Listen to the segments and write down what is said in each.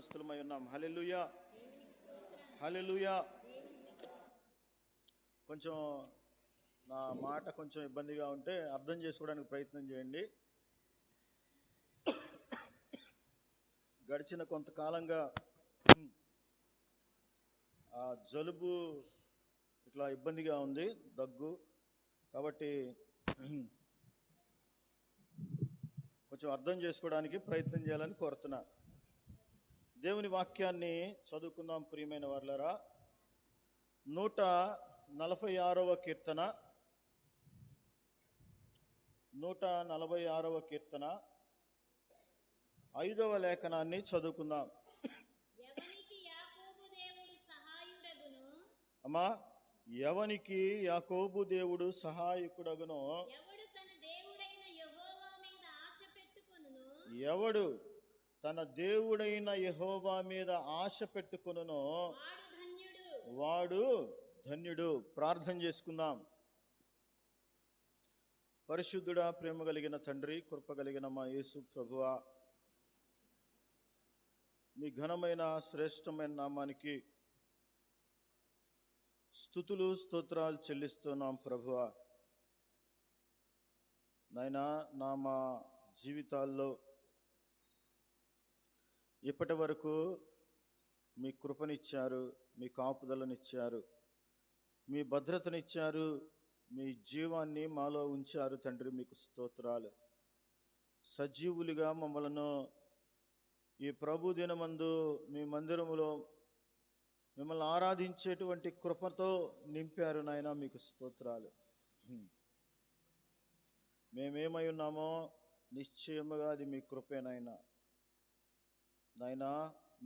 యవనస్తులమై ఉన్నాం. హల్లెలూయా, హల్లెలూయా. కొంచెం నా మాట కొంచెం ఇబ్బందిగా ఉంటే అర్థం చేసుకోవడానికి ప్రయత్నం చేయండి. గడిచిన కొంతకాలంగా జలుబు ఇట్లా ఇబ్బందిగా ఉంది, దగ్గు. కాబట్టి కొంచెం అర్థం చేసుకోవడానికి ప్రయత్నం చేయాలని కోరుతున్నా. దేవుని వాక్యాన్ని చదువుకుందాం ప్రియమైన వారలారా. 146వ కీర్తన, 146వ కీర్తన 5వ లేఖనాన్ని చదువుకుందాం. అమ్మా, ఎవనికి యాకోబు దేవుడు సహాయకుడగునో, ఎవడు తన దేవుడైన యెహోవా మీద ఆశ పెట్టుకొనునో వాడు ధన్యుడు. ప్రార్థన చేసుకుందాం. పరిశుద్ధుడా, ప్రేమ కలిగిన తండ్రి, కృప కలిగిన మా యేసు ప్రభువా, మీ ఘనమైన శ్రేష్టమైన నామానికి స్తుతులు స్తోత్రాలు చెల్లిస్తున్నాం ప్రభువా. నాయనా, మా జీవితాల్లో ఇప్పటి వరకు మీ కృపనిచ్చారు, మీ కాపుదలనిచ్చారు, మీ భద్రతనిచ్చారు, మీ జీవాన్ని మాలో ఉంచారు తండ్రి. మీకు స్తోత్రాలు. సజీవులుగా మమ్మలను ఈ ప్రభు దినమందు మీ మందిరములో మిమ్మల్ని ఆరాధించేటువంటి కృపతో నింపారు నాయన. మీకు స్తోత్రాలు. మేమేమై ఉన్నామో నిశ్చయముగా అది మీ కృపేనైనా. నాయనా,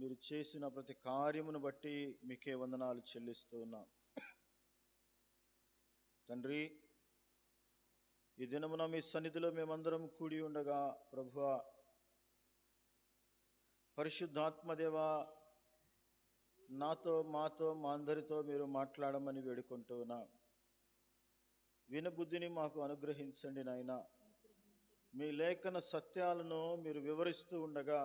మీరు చేసిన ప్రతి కార్యమును బట్టి మీకే వందనాలు చెల్లిస్తూ ఉన్నాం తండ్రి. ఈ దినమున మీ సన్నిధిలో మేమందరం కూడి ఉండగా ప్రభువా, పరిశుద్ధాత్మదేవా, నాతో, మాతో, మా అందరితో మీరు మాట్లాడమని వేడుకుంటూ ఉన్నాం. వినబుద్ధిని మాకు అనుగ్రహించండి నాయనా. మీ లేఖన సత్యాలను మీరు వివరిస్తూ ఉండగా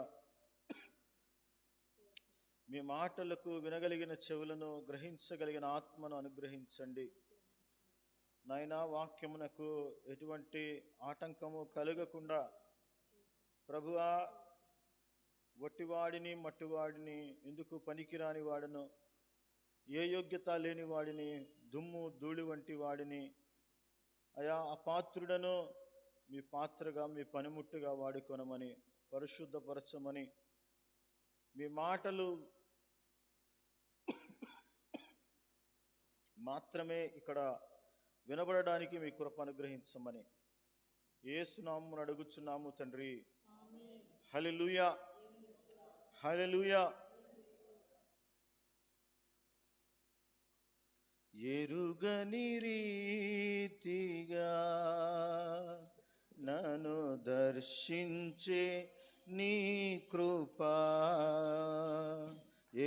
మీ మాటలకు వినగలిగిన చెవులను, గ్రహించగలిగిన ఆత్మను అనుగ్రహించండి నాయనా. వాక్యమునకు ఎటువంటి ఆటంకము కలగకుండా ప్రభువా, వట్టివాడిని, మట్టివాడిని, ఎందుకు పనికిరాని వాడను, ఏ యోగ్యత లేని వాడిని, దుమ్ము ధూళి వంటి వాడిని, అయా అపాత్రుడను మీ పాత్రగా, మీ పనిముట్టుగా వాడుకొనమని, పరిశుద్ధపరచమని, మీ మాటలు మాత్రమే ఇక్కడ వినబడడానికి మీ కృప అనుగ్రహించమని యేసు నామమున అడుగుచున్నాము తండ్రి. హల్లెలూయా, హల్లెలూయా. ఎరుగని రీతిగా నన్ను దర్శించే నీ కృపా,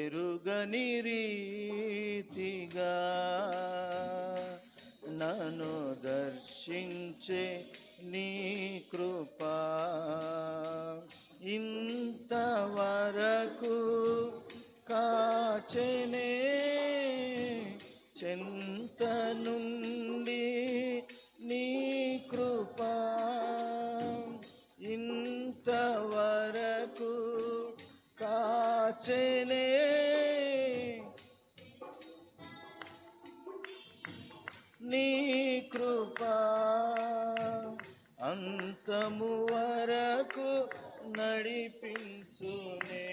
ఎరుగని రీతిగా నన్ను దర్శించే నీ కృపా, ఇంతవరకు కాచెనే చెంత నుండి నీ కృపా, ఇంతవరకు కాచెనే నీ కృపా, అంతము వరకు నడిపించునే,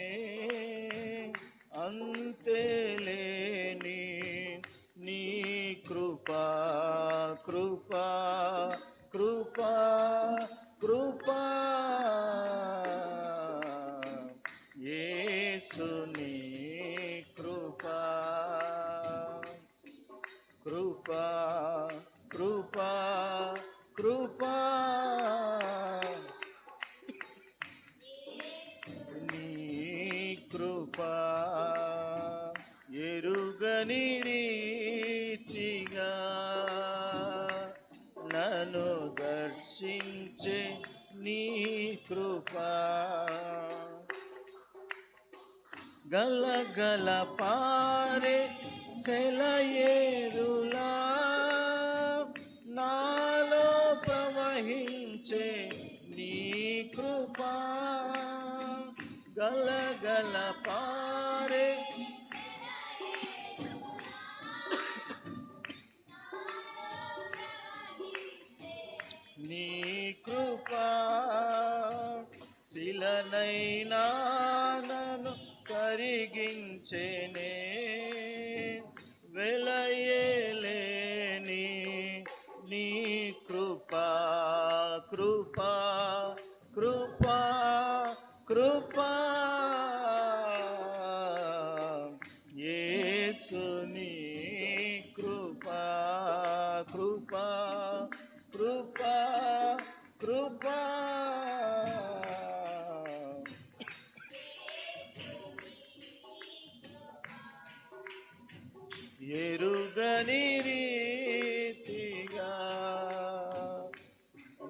అంతేలేని నీ కృపా, కృపా, కృపా, కృపా, యేసు నీ గలగల పారే సెలయేరులా నాలో ప్రవహించే నీ కృపా. గలగల పారే నీ కృపా. శిలనైనా నన్ను కరిగించేనే, వెలయేలేని నీ కృపా. కృపా కృపా కృపా యేసుని కృపా. కృపా కృపా కృపా ఎరుగని రీతిగా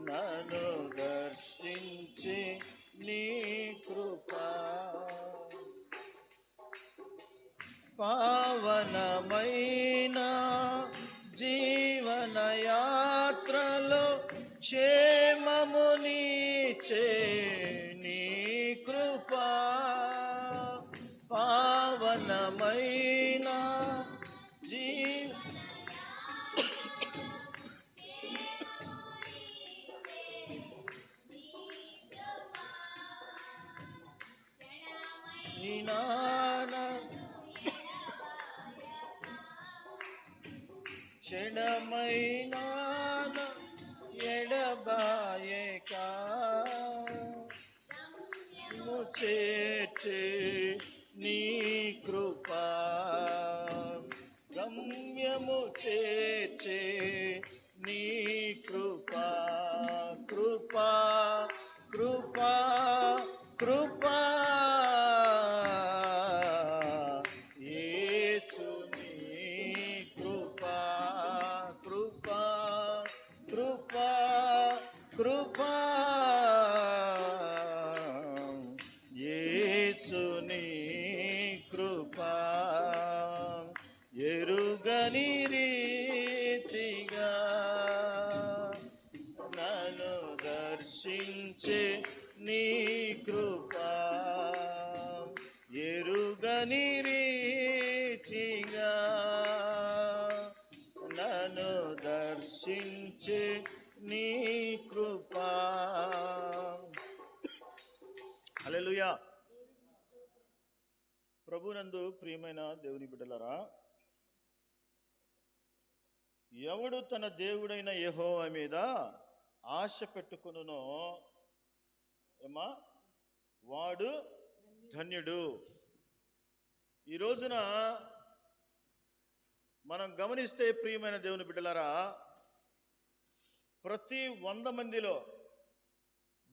నన్ను దర్శించి నీ కృపా. పావనమైన జీవన యాత్రలో క్షేమమునిచ్చే నీ కృపా. పావనమైన క్షణమైన ఎడబాయక చేర్చే నీ కృపా. గమ్యము చేర్చే నీ కృపా. కృపా కృపా కృపా యేసుని కృపా. కృపా కృపా కృపా యేసుని కృపా. ఎరుగని రీతిగా నన్ను దర్శించే నీ కృపా. ఎరుగని రీతిగా నన్ను దర్శించే నీ కృపా. హల్లెలూయా. ప్రభునందు ప్రియమైన దేవుని బిడ్డలారా, ఎవడు తన దేవుడైన యెహోవా మీద ఆశ పెట్టుకొనునో ఏమా వాడు ధన్యుడు. ఈ రోజున మనం గమనిస్తే ప్రియమైన దేవుని బిడ్డలారా, ప్రతి 100 మందిలో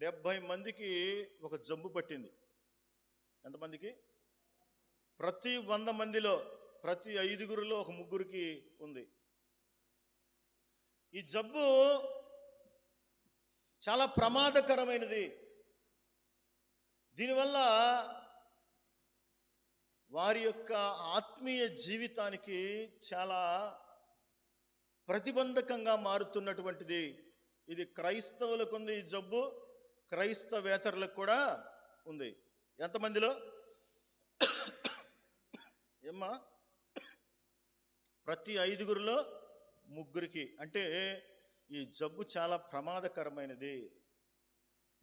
70 మందికి ఒక జబ్బు పట్టింది. ఎంతమందికి? ప్రతి 100 మందిలో ప్రతి 5గురిలో ఒక 3గురికి ఉంది. ఈ జబ్బు చాలా ప్రమాదకరమైనది. దీనివల్ల వారి యొక్క ఆత్మీయ జీవితానికి చాలా ప్రతిబంధకంగా మారుతున్నటువంటిది. ఇది క్రైస్తవులకు ఉంది ఈ జబ్బు, క్రైస్తవేతరులకు కూడా ఉంది. ఎంతమందిలో? ఏమ్మా? ప్రతి 5గురిలో 3గురికి. అంటే ఈ జబ్బు చాలా ప్రమాదకరమైనది.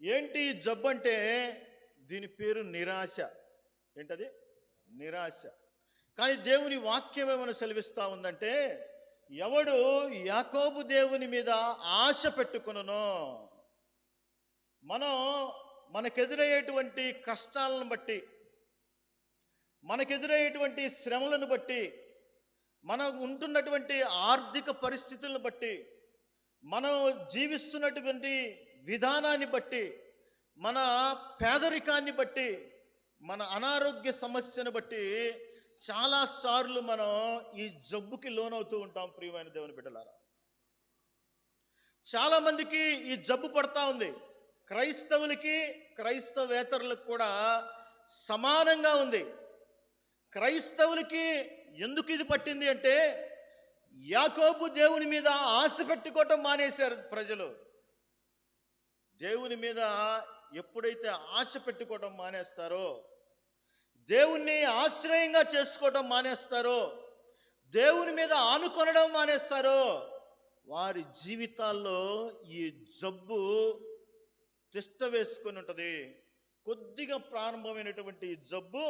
ఏంటి ఈ జబ్బు అంటే? దీని పేరు నిరాశ. ఏంటది? నిరాశ. కానీ దేవుని వాక్యం ఏమైనా సెలవిస్తూ ఉందంటే, ఎవడు యాకోబు దేవుని మీద ఆశ పెట్టుకొనునో, మనం మనకెదురయ్యేటువంటి కష్టాలను బట్టి, మనకెదురయ్యేటువంటి శ్రమలను బట్టి, మనం ఉంటున్నటువంటి ఆర్థిక పరిస్థితులను బట్టి, మనం జీవిస్తున్నటువంటి విధానాన్ని బట్టి, మన పేదరికాన్ని బట్టి, మన అనారోగ్య సమస్యను బట్టి చాలాసార్లు మనం ఈ జబ్బుకి లోనవుతూ ఉంటాం. ప్రియమైన దేవుని బిడ్డలారా, చాలామందికి ఈ జబ్బు పడతా ఉంది. క్రైస్తవులకి క్రైస్తవేతరులకు కూడా సమానంగా ఉంది. క్రైస్తవులకి ఎందుకు ఇది పట్టింది అంటే, యాకోబు దేవుని మీద ఆశ పెట్టుకోవటం మానేశారు ప్రజలు. దేవుని మీద ఎప్పుడైతే ఆశ పెట్టుకోవటం మానేస్తారో, దేవుణ్ణి ఆశ్రయంగా చేసుకోవడం మానేస్తారో, దేవుని మీద ఆనుకొనడం మానేస్తారో, వారి జీవితాల్లో ఈ జబ్బు తిష్ట వేసుకొని ఉంటుంది. కొద్దిగా ప్రారంభమైనటువంటి ఈ జబ్బు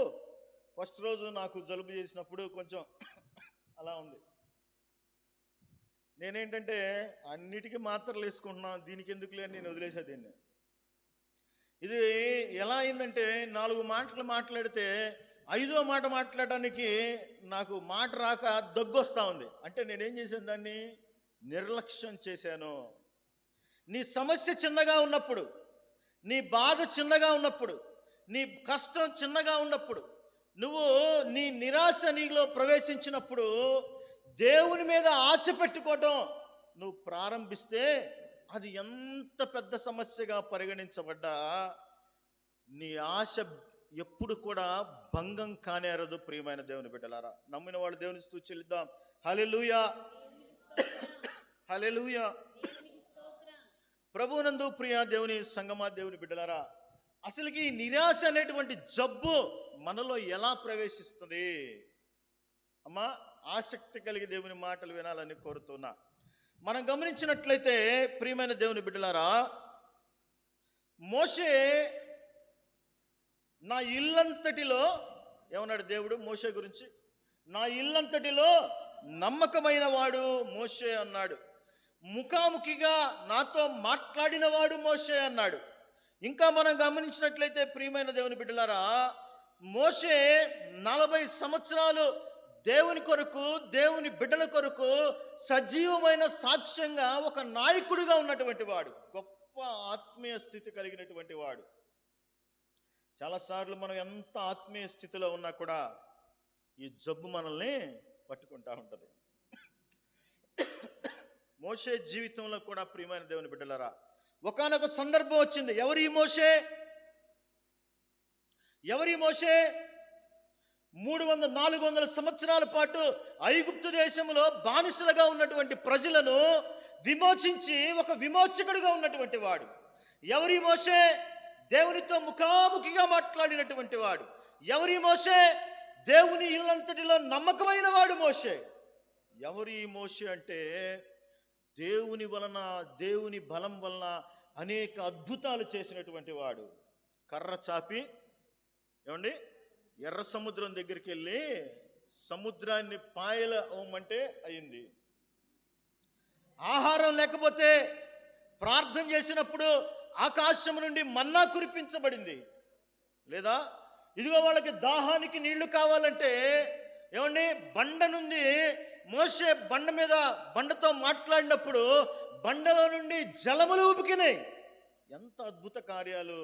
ఫస్ట్ రోజు నాకు జలుబు చేసినప్పుడు కొంచెం అలా ఉంది. నేనేంటంటే అన్నిటికీ మాత్రలు వేసుకుంటున్నాను, దీనికి ఎందుకు లేని నేను వదిలేసా దీన్ని. ఇది ఎలా అయిందంటే, 4 మాటలు మాట్లాడితే 5వ మాట మాట్లాడడానికి నాకు మాట రాక దగ్గొస్తా ఉంది. అంటే నేనేం చేశాను, దాన్ని నిర్లక్ష్యం చేశాను. నీ సమస్య చిన్నగా ఉన్నప్పుడు, నీ బాధ చిన్నగా ఉన్నప్పుడు, నీ కష్టం చిన్నగా ఉన్నప్పుడు, నువ్వు నీ నిరాశ నీలో ప్రవేశించినప్పుడు దేవుని మీద ఆశ పెట్టుకోవటం నువ్వు ప్రారంభిస్తే, అది ఎంత పెద్ద సమస్యగా పరిగణించబడ్డా నీ ఆశ ఎప్పుడు కూడా భంగం కానేరదు. ప్రియమైన దేవుని బిడ్డలారా, నమ్మిన వాళ్ళు దేవుని స్తుతి చెల్లిద్దాం. హల్లెలూయా, హల్లెలూయా. ప్రభువునందు ప్రియ దేవుని సంగమా, దేవుని బిడ్డలారా, అసలుకి ఈ నిరాశ అనేటువంటి జబ్బు మనలో ఎలా ప్రవేశిస్తుంది? అమ్మా, ఆసక్తి కలిగి దేవుని మాటలు వినాలని కోరుతున్నా. మనం గమనించినట్లయితే ప్రియమైన దేవుని బిడ్డలారా, మోషే నా ఇల్లంతటిలో ఏమన్నాడు దేవుడు మోషే గురించి? నా ఇల్లంతటిలో నమ్మకమైన వాడు మోషే అన్నాడు. ముఖాముఖిగా నాతో మాట్లాడిన వాడు మోషే అన్నాడు. ఇంకా మనం గమనించినట్లయితే ప్రియమైన దేవుని బిడ్డలారా, మోషే 40 సంవత్సరాలు దేవుని కొరకు, దేవుని బిడ్డల కొరకు సజీవమైన సాక్ష్యంగా ఒక నాయకుడిగా ఉన్నటువంటి వాడు, గొప్ప ఆత్మీయ స్థితి కలిగినటువంటి వాడు. చాలాసార్లు మనం ఎంత ఆత్మీయ స్థితిలో ఉన్నా కూడా ఈ జబ్బు మనల్ని పట్టుకుంటా ఉంటుంది. మోషే జీవితంలో కూడా ప్రియమైన దేవుని బిడ్డలారా, ఒకానొక సందర్భం వచ్చింది. ఎవరి మోషే? 400 సంవత్సరాల పాటు ఐగుప్తు దేశంలో బానిసలుగా ఉన్నటువంటి ప్రజలను విమోచించి ఒక విమోచకుడిగా ఉన్నటువంటి వాడు. ఎవరి మోషే? దేవునితో ముఖాముఖిగా మాట్లాడినటువంటి వాడు. ఎవరి మోషే? దేవుని ఇల్లంతటిలో నమ్మకమైన వాడు మోషే. ఎవరి మోషే అంటే, దేవుని వలన, దేవుని బలం వలన అనేక అద్భుతాలు చేసినటువంటి వాడు. కర్ర చాపి ఏమండి ఎర్ర సముద్రం దగ్గరికి వెళ్ళి సముద్రాన్ని పాయల అవ్వమంటే అయింది. ఆహారం లేకపోతే ప్రార్థన చేసినప్పుడు ఆకాశం నుండి మన్నా కురిపించబడింది. లేదా ఇదిగో వాళ్ళకి దాహానికి నీళ్లు కావాలంటే ఏమండి బండ నుండి మోషే బండతో మాట్లాడినప్పుడు బండలో నుండి జలములు ఉబికినాయి. ఎంత అద్భుత కార్యాలు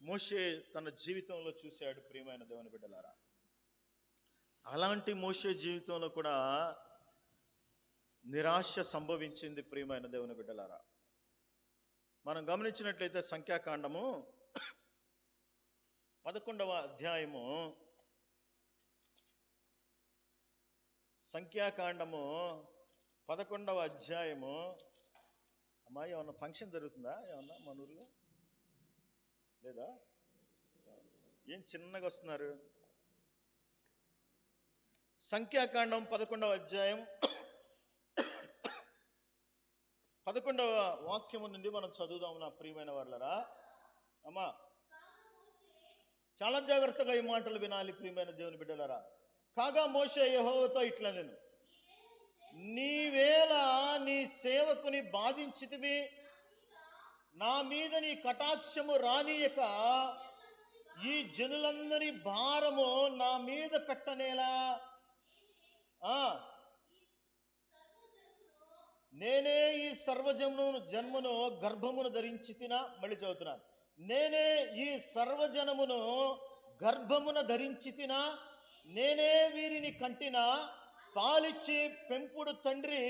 మోషే తన జీవితంలో చూశాడు. ప్రియమైన దేవుని బిడ్డలారా, అలాంటి మోషే జీవితంలో కూడా నిరాశ సంభవించింది. ప్రియమైన దేవుని బిడ్డలారా, మనం గమనించినట్లయితే సంఖ్యాకాండము 11వ అధ్యాయము, సంఖ్యాకాండము 11వ అధ్యాయము. అమ్మాయి ఏమన్నా ఫంక్షన్ జరుగుతుందా? ఏమన్నా మన ఊరిలో లేదా? ఏం చిన్నగా వస్తున్నారు? సంఖ్యాకాండం 11వ అధ్యాయం 11వ వాక్యము నుండి మనం చదువుదాం. నా ప్రియమైన వాళ్ళరా, అమ్మా చాలా జాగ్రత్తగా ఈ మాటలు వినాలి. ప్రియమైన దేవుని బిడ్డలారా, కాగా మోషే యెహోవాతో ఇట్లా, నేను నీవేళ నీ సేవకుని బాధించితివి, నా మీద నీ కటాక్షము రానియక ఈ జనులందరి భారము నా మీద పెట్టనేలా? నేనే ఈ జన్మను గర్భమును ధరించి తినా. మళ్ళీ చదువుతున్నాను. నేనే ఈ సర్వజనమును గర్భమున ధరించి తినా, నేనే వీరిని కంటినా, పాలిచ్చి పెంపుడు తండ్రి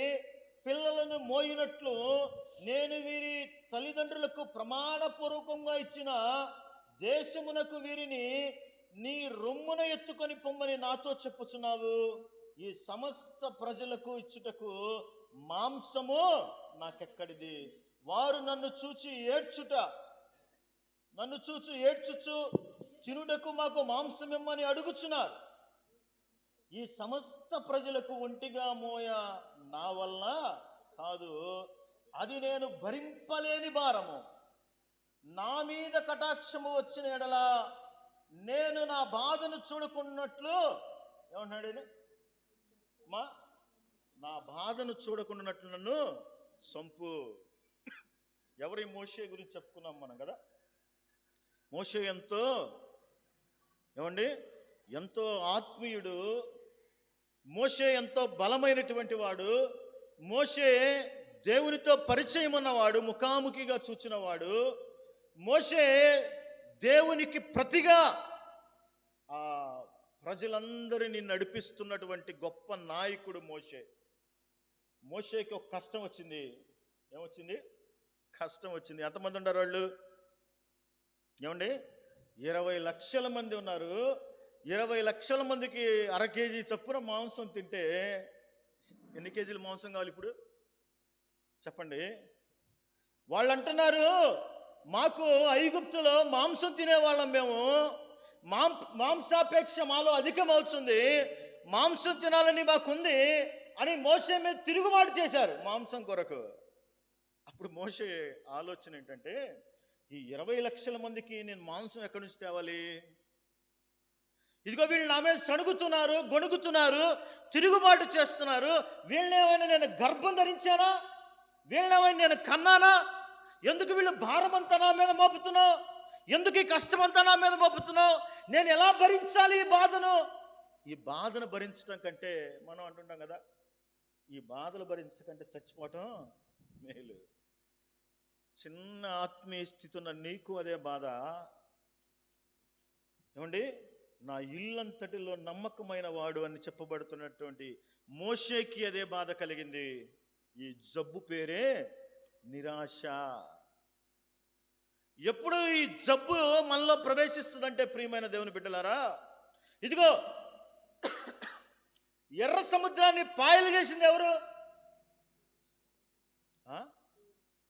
పిల్లలను మోయినట్లు నేను వీరి తల్లిదండ్రులకు ప్రమాణపూర్వకంగా ఇచ్చిన దేశమునకు వీరిని నీ రొమ్మున ఎత్తుకొని పొమ్మని నాతో చెప్పుచున్నావు. ఈ సమస్త ప్రజలకు ఇచ్చుటకు మాంసము నాకెక్కడిది? వారు నన్ను చూచి ఏడ్చుచు తినుటకు మాకు మాంసం ఇమ్మని అడుగుచున్నారు. ఈ సమస్త ప్రజలకు ఒంటిగా మోయ నా వల్ల కాదు, అది నేను భరింపలేని భారము. నా మీద కటాక్షము వచ్చిన ఎడల నేను నా బాధను చూడకున్నట్లు, ఏమన్నాడు నా బాధను చూడకున్నట్లు నన్ను సంపు. ఎవరి మోషే గురించి చెప్పుకున్నాం మనం కదా. మోషే ఎంతో ఆత్మీయుడు, మోషే ఎంతో బలమైనటువంటి వాడు, మోషే దేవునితో పరిచయం ఉన్నవాడు, ముఖాముఖిగా చూచినవాడు. మోషే దేవునికి ప్రతిగా ఆ ప్రజలందరినీ నడిపిస్తున్నటువంటి గొప్ప నాయకుడు మోషే. మోషేకి ఒక కష్టం వచ్చింది. ఏమొచ్చింది? కష్టం వచ్చింది. ఎంతమంది ఉన్నారు వాళ్ళు? 20 లక్షల మంది ఉన్నారు. 20 లక్షల మందికి అర కేజీ చొప్పున మాంసం తింటే ఎన్ని కేజీలు మాంసం కావాలి ఇప్పుడు చెప్పండి? వాళ్ళు అంటున్నారు, మాకు ఐగుప్తులో మాంసం తినేవాళ్ళం మేము, మాంసాపేక్ష మాలో అధికమవుతుంది, మాంసం తినాలని మాకుంది అని మోషే మీద తిరుగుబాటు చేశారు మాంసం కొరకు. అప్పుడు మోషే ఆలోచన ఏంటంటే, ఈ 20 లక్షల మందికి నేను మాంసం ఎక్కడి నుంచి తేవాలి? ఇదిగో వీళ్ళు నా మీద సణుగుతున్నారు, గొణుగుతున్నారు, తిరుగుబాటు చేస్తున్నారు. వీళ్ళనేమైనా నేను గర్భం ధరించానా? వీళ్ళనేమైనా నేను కన్నానా? ఎందుకు వీళ్ళు భారమంతా నా మీద మోపుతున్నావు? ఎందుకు ఈ కష్టమంతా నా మీద మోపుతున్నావు? నేను ఎలా భరించాలి ఈ బాధను? ఈ బాధను భరించడం కంటే, మనం అంటుంటాం కదా, ఈ బాధలు భరించకంటే చచ్చిపోవటం మేలు. చిన్న ఆత్మీయ స్థితి ఉన్న నీకు అదే బాధ. నా ఇల్లంతటిలో నమ్మకమైన వాడు అని చెప్పబడుతున్నటువంటి మోషేకి అదే బాధ కలిగింది. ఈ జబ్బు పేరే నిరాశ. ఎప్పుడు ఈ జబ్బు మనలో ప్రవేశిస్తుందంటే, ప్రియమైన దేవుని బిడ్డలారా, ఇదిగో ఎర్ర సముద్రాన్ని పాయలు చేసింది ఎవరు?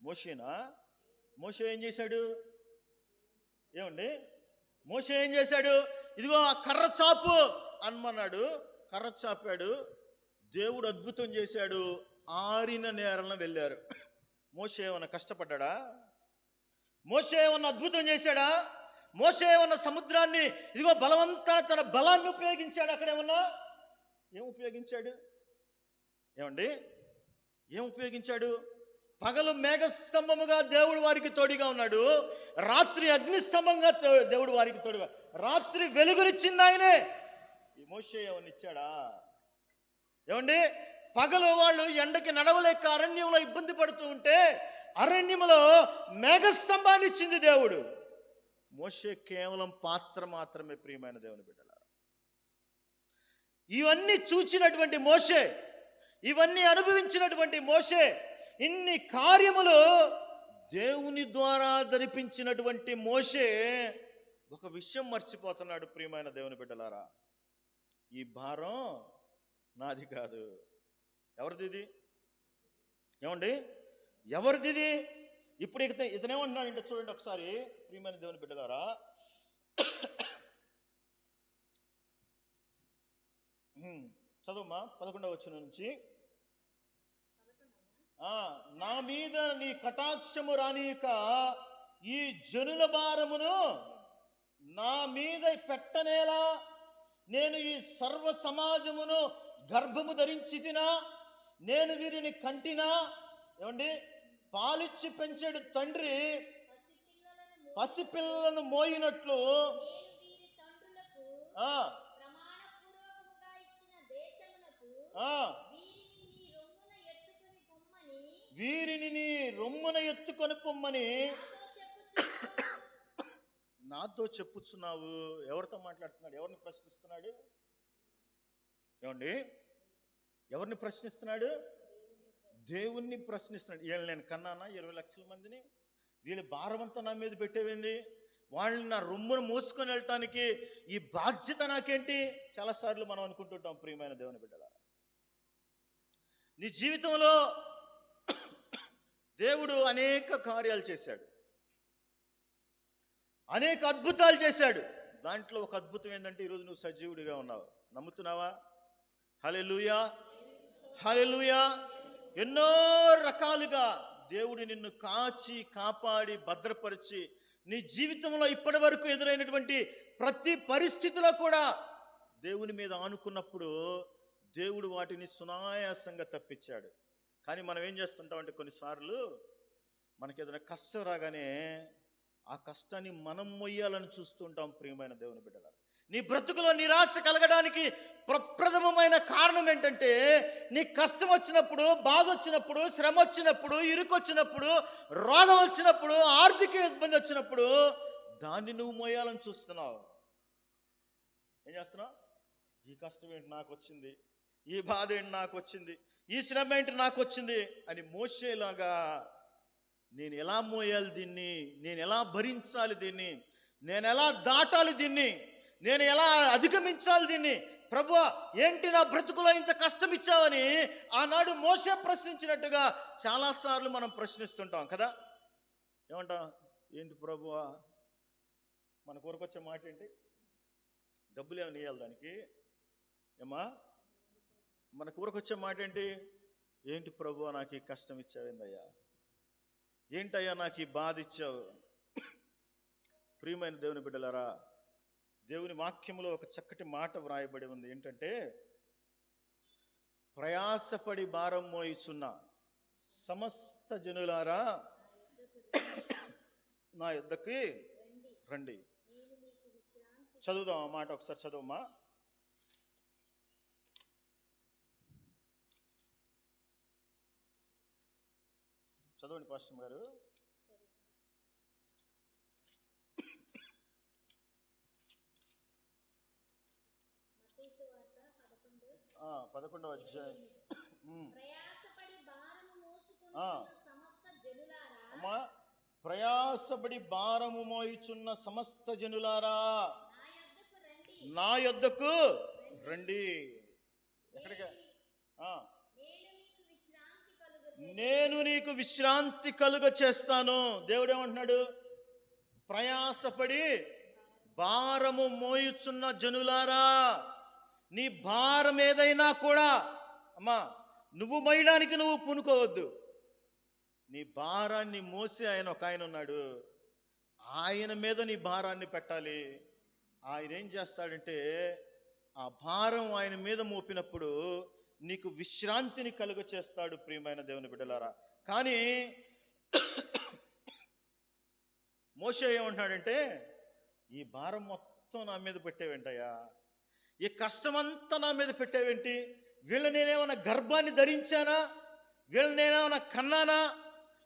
మోషేనా? మోషే ఏం చేశాడు? మోషే ఏం చేశాడు? ఇదిగో ఆ కర్ర చాపు అన్నమన్నాడు, కర్ర చాపాడు. దేవుడు అద్భుతం చేశాడు. ఆరిన నేరలను వెళ్ళారు. మోషే ఏమన్నా కష్టపడ్డా? మోషే ఏమన్నా అద్భుతం చేశాడా? మోషే ఏమన్నా సముద్రాన్ని ఇదిగో బలవంతా తన బలాన్ని ఉపయోగించాడు? అక్కడేమన్నా ఏం ఉపయోగించాడు? ఏం ఉపయోగించాడు? పగలు మేఘస్తంభముగా దేవుడు వారికి తోడుగా ఉన్నాడు, రాత్రి అగ్నిస్తంభంగా దేవుడు వారికి తోడుగా, రాత్రి వెలుగునిచ్చింది ఆయనే. ఈ మోషే ఏమన్నా ఇచ్చాడా? పగలు వాళ్ళు ఎండకి నడవలేక అరణ్యంలో ఇబ్బంది పడుతూ ఉంటే అరణ్యంలో మేఘస్తంభాన్ని ఇచ్చింది దేవుడు. మోషే కేవలం పాత్ర మాత్రమే. ప్రియమైన దేవుని బిడ్డలారా, ఇవన్నీ చూచినటువంటి మోషే, ఇవన్నీ అనుభవించినటువంటి మోషే, ఇన్ని కార్యములు దేవుని ద్వారా జరిపించినటువంటి మోషే ఒక విషయం మర్చిపోతున్నాడు. ప్రియమైన దేవుని బిడ్డలారా, ఈ భారం నాది కాదు. ఎవరిది? ఎవరిది? ఇప్పుడు ఇతనేమంటున్నాడంటే చూడండి ఒకసారి, ప్రియమైన దేవుని బిడ్డలారా, చదువుమా 11వ వచనం నుంచి. నా మీద నీ కటాక్షము రానియక ఈ జనుల భారమును నా మీద పెట్టనేలా? నేను ఈ సర్వ సమాజమును గర్భము ధరించి తినా? నేను వీరిని కంటినా? పాలిచ్చి పెంచాడు తండ్రి పసిపిల్లలను మోయినట్లు వీరిని నీ రొమ్మున ఎత్తుకొని పొమ్మని నాతో చెప్పుచున్నావు. ఎవరితో మాట్లాడుతున్నాడు? ఎవరిని ప్రశ్నిస్తున్నాడు? ఎవరిని ప్రశ్నిస్తున్నాడు? దేవుణ్ణి ప్రశ్నిస్తున్నాడు. వీళ్ళు నేను కన్నానా 20 లక్షల మందిని? వీళ్ళ భారమంతా నా మీద పెట్టేవింది? వాళ్ళని నా రొమ్మును మోసుకొని వెళ్ళటానికి ఈ బాధ్యత నాకేంటి? చాలాసార్లు మనం అనుకుంటుంటాం ప్రియమైన దేవుని బిడ్డల. నీ జీవితంలో దేవుడు అనేక కార్యాలు చేశాడు, అనేక అద్భుతాలు చేశాడు. దాంట్లో ఒక అద్భుతం ఏంటంటే ఈరోజు నువ్వు సజీవుడిగా ఉన్నావు. నమ్ముతున్నావా? హల్లెలూయా, హల్లెలూయా. ఎన్నో రకాలుగా దేవుడు నిన్ను కాచి కాపాడి భద్రపరిచి నీ జీవితంలో ఇప్పటి వరకు ఎదురైనటువంటి ప్రతి పరిస్థితిలో కూడా దేవుని మీద ఆనుకున్నప్పుడు దేవుడు వాటిని సునాయాసంగా తప్పించాడు. కానీ మనం ఏం చేస్తుంటామంటే కొన్నిసార్లు మనకి ఏదైనా కష్టం రాగానే ఆ కష్టాన్ని మనం మొయ్యాలని చూస్తుంటాం. ప్రియమైన దేవుని బిడ్డల, నీ బ్రతుకులో నిరాశ కలగడానికి ప్రప్రథమమైన కారణం ఏంటంటే, నీ కష్టం వచ్చినప్పుడు, బాధ వచ్చినప్పుడు, శ్రమ వచ్చినప్పుడు, ఇరుకు వచ్చినప్పుడు, రోగం వచ్చినప్పుడు, ఆర్థిక ఇబ్బంది వచ్చినప్పుడు దాన్ని నువ్వు మోయాలని చూస్తున్నావు. ఏం చేస్తున్నావు? ఈ కష్టం ఏంటి నాకు వచ్చింది, ఈ బాధ ఏంటి నాకు వచ్చింది, ఈ శ్రమ ఏంటి నాకు వచ్చింది అని మోసేలాగా నేను ఎలా మోయాలి దీన్ని, నేను ఎలా భరించాలి దీన్ని, నేను ఎలా దాటాలి దీన్ని, నేను ఎలా అధిగమించాలి దీన్ని, ప్రభువా ఏంటి నా బ్రతుకులో ఇంత కష్టం ఇచ్చావని ఆనాడు మోసే ప్రశ్నించినట్టుగా చాలాసార్లు మనం ప్రశ్నిస్తుంటాం కదా. ఏమంటాం? ఏంటి ప్రభువా, మన కొరకొచ్చే మాట ఏంటి? డబ్బులు ఏమైనా ఇవ్వాలి దానికి? ఏమా మన కూరకొచ్చే మాట ఏంటి? ఏంటి ప్రభువా నాకు ఈ కష్టం ఇచ్చావేందయ్యా, ఏంటయ్యా నాకు ఈ బాధ ఇచ్చావు. ప్రియమైన దేవుని బిడ్డలారా, దేవుని వాక్యంలో ఒక చక్కటి మాట వ్రాయబడి ఉంది. ఏంటంటే, ప్రయాసపడి భారం మోయిచున్న సమస్త జనులారా నా యొద్దకి రండి. చదువుదాం ఆ మాట ఒకసారి, చదువమ్మా. చదవండి పాస్టర్ గారు. పదకొండవ అధ్యాయం. అమ్మా, ప్రయాసపడి భారము మోయిచున్న సమస్త జనులారా నా యొద్దకు రండి. ఎక్కడికి? నేను నీకు విశ్రాంతి కలుగ చేస్తాను. దేవుడు ఏమంటున్నాడు? ప్రయాసపడి భారము మోయుచున్న జనులారా, నీ భారం ఏదైనా కూడా అమ్మా నువ్వు మోయడానికి నువ్వు పూనుకోవద్దు. నీ భారాన్ని మోసి ఒక ఆయన ఉన్నాడు, ఆయన మీద నీ భారాన్ని పెట్టాలి. ఆయన ఏం చేస్తాడంటే, ఆ భారం ఆయన మీద మోపినప్పుడు నీకు విశ్రాంతిని కలుగ చేస్తాడు. ప్రియమైన దేవుని బిడ్డలారా, కానీ మోషే ఏమంటున్నాడంటే, ఈ భారం మొత్తం నా మీద పెట్టేవేంటయ్యా, ఈ కష్టమంతా నా మీద పెట్టేవేంటి, వీళ్ళ నేనేమన్నా గర్భాన్ని ధరించానా, వీళ్ళ నేనేమన్నా కన్నానా,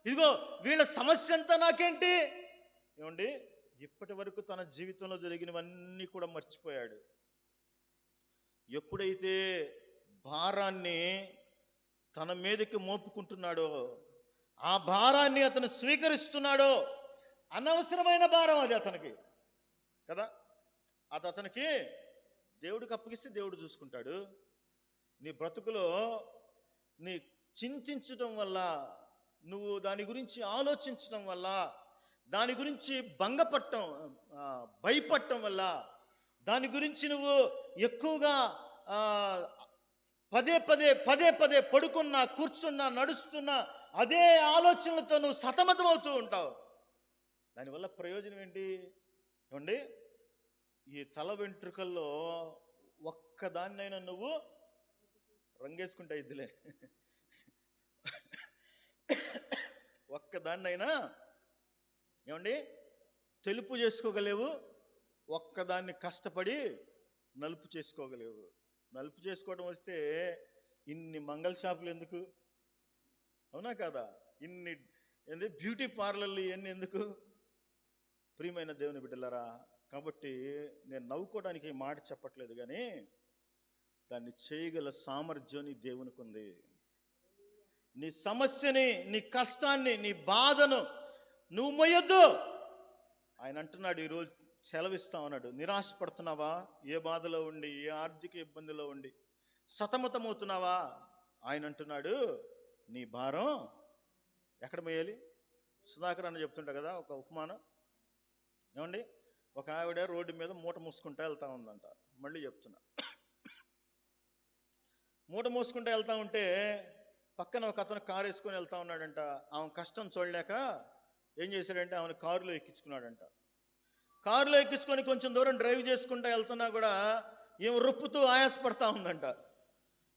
ఇదిగో వీళ్ళ సమస్య అంతా నాకేంటి. ఏమండి, ఇప్పటి వరకు తన జీవితంలో జరిగినవన్నీ కూడా మర్చిపోయాడు. ఎప్పుడైతే భారాన్ని తన మీదకి మోపుకుంటున్నాడో, ఆ భారాన్ని అతను స్వీకరిస్తున్నాడో, అనవసరమైన భారం అది అతనికి కదా, అది అతనికి దేవుడికి అప్పగిస్తే దేవుడు చూసుకుంటాడు. నీ బ్రతుకులో నీ చింతించటం వల్ల, నువ్వు దాని గురించి ఆలోచించటం వల్ల, దాని గురించి భయపడటం వల్ల, దాని గురించి నువ్వు ఎక్కువగా పదే పదే పడుకున్నా, కూర్చున్నా, నడుస్తున్నా అదే ఆలోచనలతో నువ్వు సతమతం అవుతూ ఉంటావు. దానివల్ల ప్రయోజనం ఏంటి? ఏమండి, ఈ తల వెంట్రుకల్లో ఒక్కదాన్నైనా నువ్వు రంగేసుకుంటా ఇద్దులే, ఒక్కదాన్నైనా ఏమండి తెలుపు చేసుకోగలేవు, ఒక్కదాన్ని కష్టపడి నలుపు చేసుకోగలేవు. నలుపు చేసుకోవడం వస్తే ఇన్ని మంగళ షాపులు ఎందుకు? అవునా కదా? ఇన్ని బ్యూటీ పార్లర్లు ఇవన్నీ ఎందుకు? ప్రియమైన దేవుని బిడ్డలారా, కాబట్టి నేను నవ్వుకోవడానికి ఈ మాట చెప్పట్లేదు, కానీ దాన్ని చేయగల సామర్థ్యం నీ దేవునికి ఉంది. నీ సమస్యని, నీ కష్టాన్ని, నీ బాధను నువ్వు మొయ్యొద్దు. ఆయన అంటున్నాడు, ఈరోజు సెలవిస్తా ఉన్నాడు, నిరాశపడుతున్నావా? ఏ బాధలో ఉండి, ఏ ఆర్థిక ఇబ్బందిలో ఉండి సతమతమవుతున్నావా? ఆయన అంటున్నాడు, నీ భారం ఎక్కడ పోయాలి? సుధాకర్ అన్న చెప్తుంటా కదా ఒక ఉపమానం, ఏమండి, ఒక ఆవిడ రోడ్డు మీద మూట మూసుకుంటా వెళ్తా ఉందంట. మళ్ళీ చెప్తున్నా, మూట మూసుకుంటూ వెళ్తా ఉంటే పక్కన ఒక అతను కారు వేసుకొని వెళ్తా ఉన్నాడంట. ఆమె కష్టం చూడలేక ఏం చేశాడంటే ఆమెను కారులో ఎక్కించుకున్నాడంట. కారులో ఎక్కించుకొని కొంచెం దూరం డ్రైవ్ చేసుకుంటూ వెళ్తున్నా కూడా ఏం రొప్పుతూ ఆయాసపడతా ఉందంట.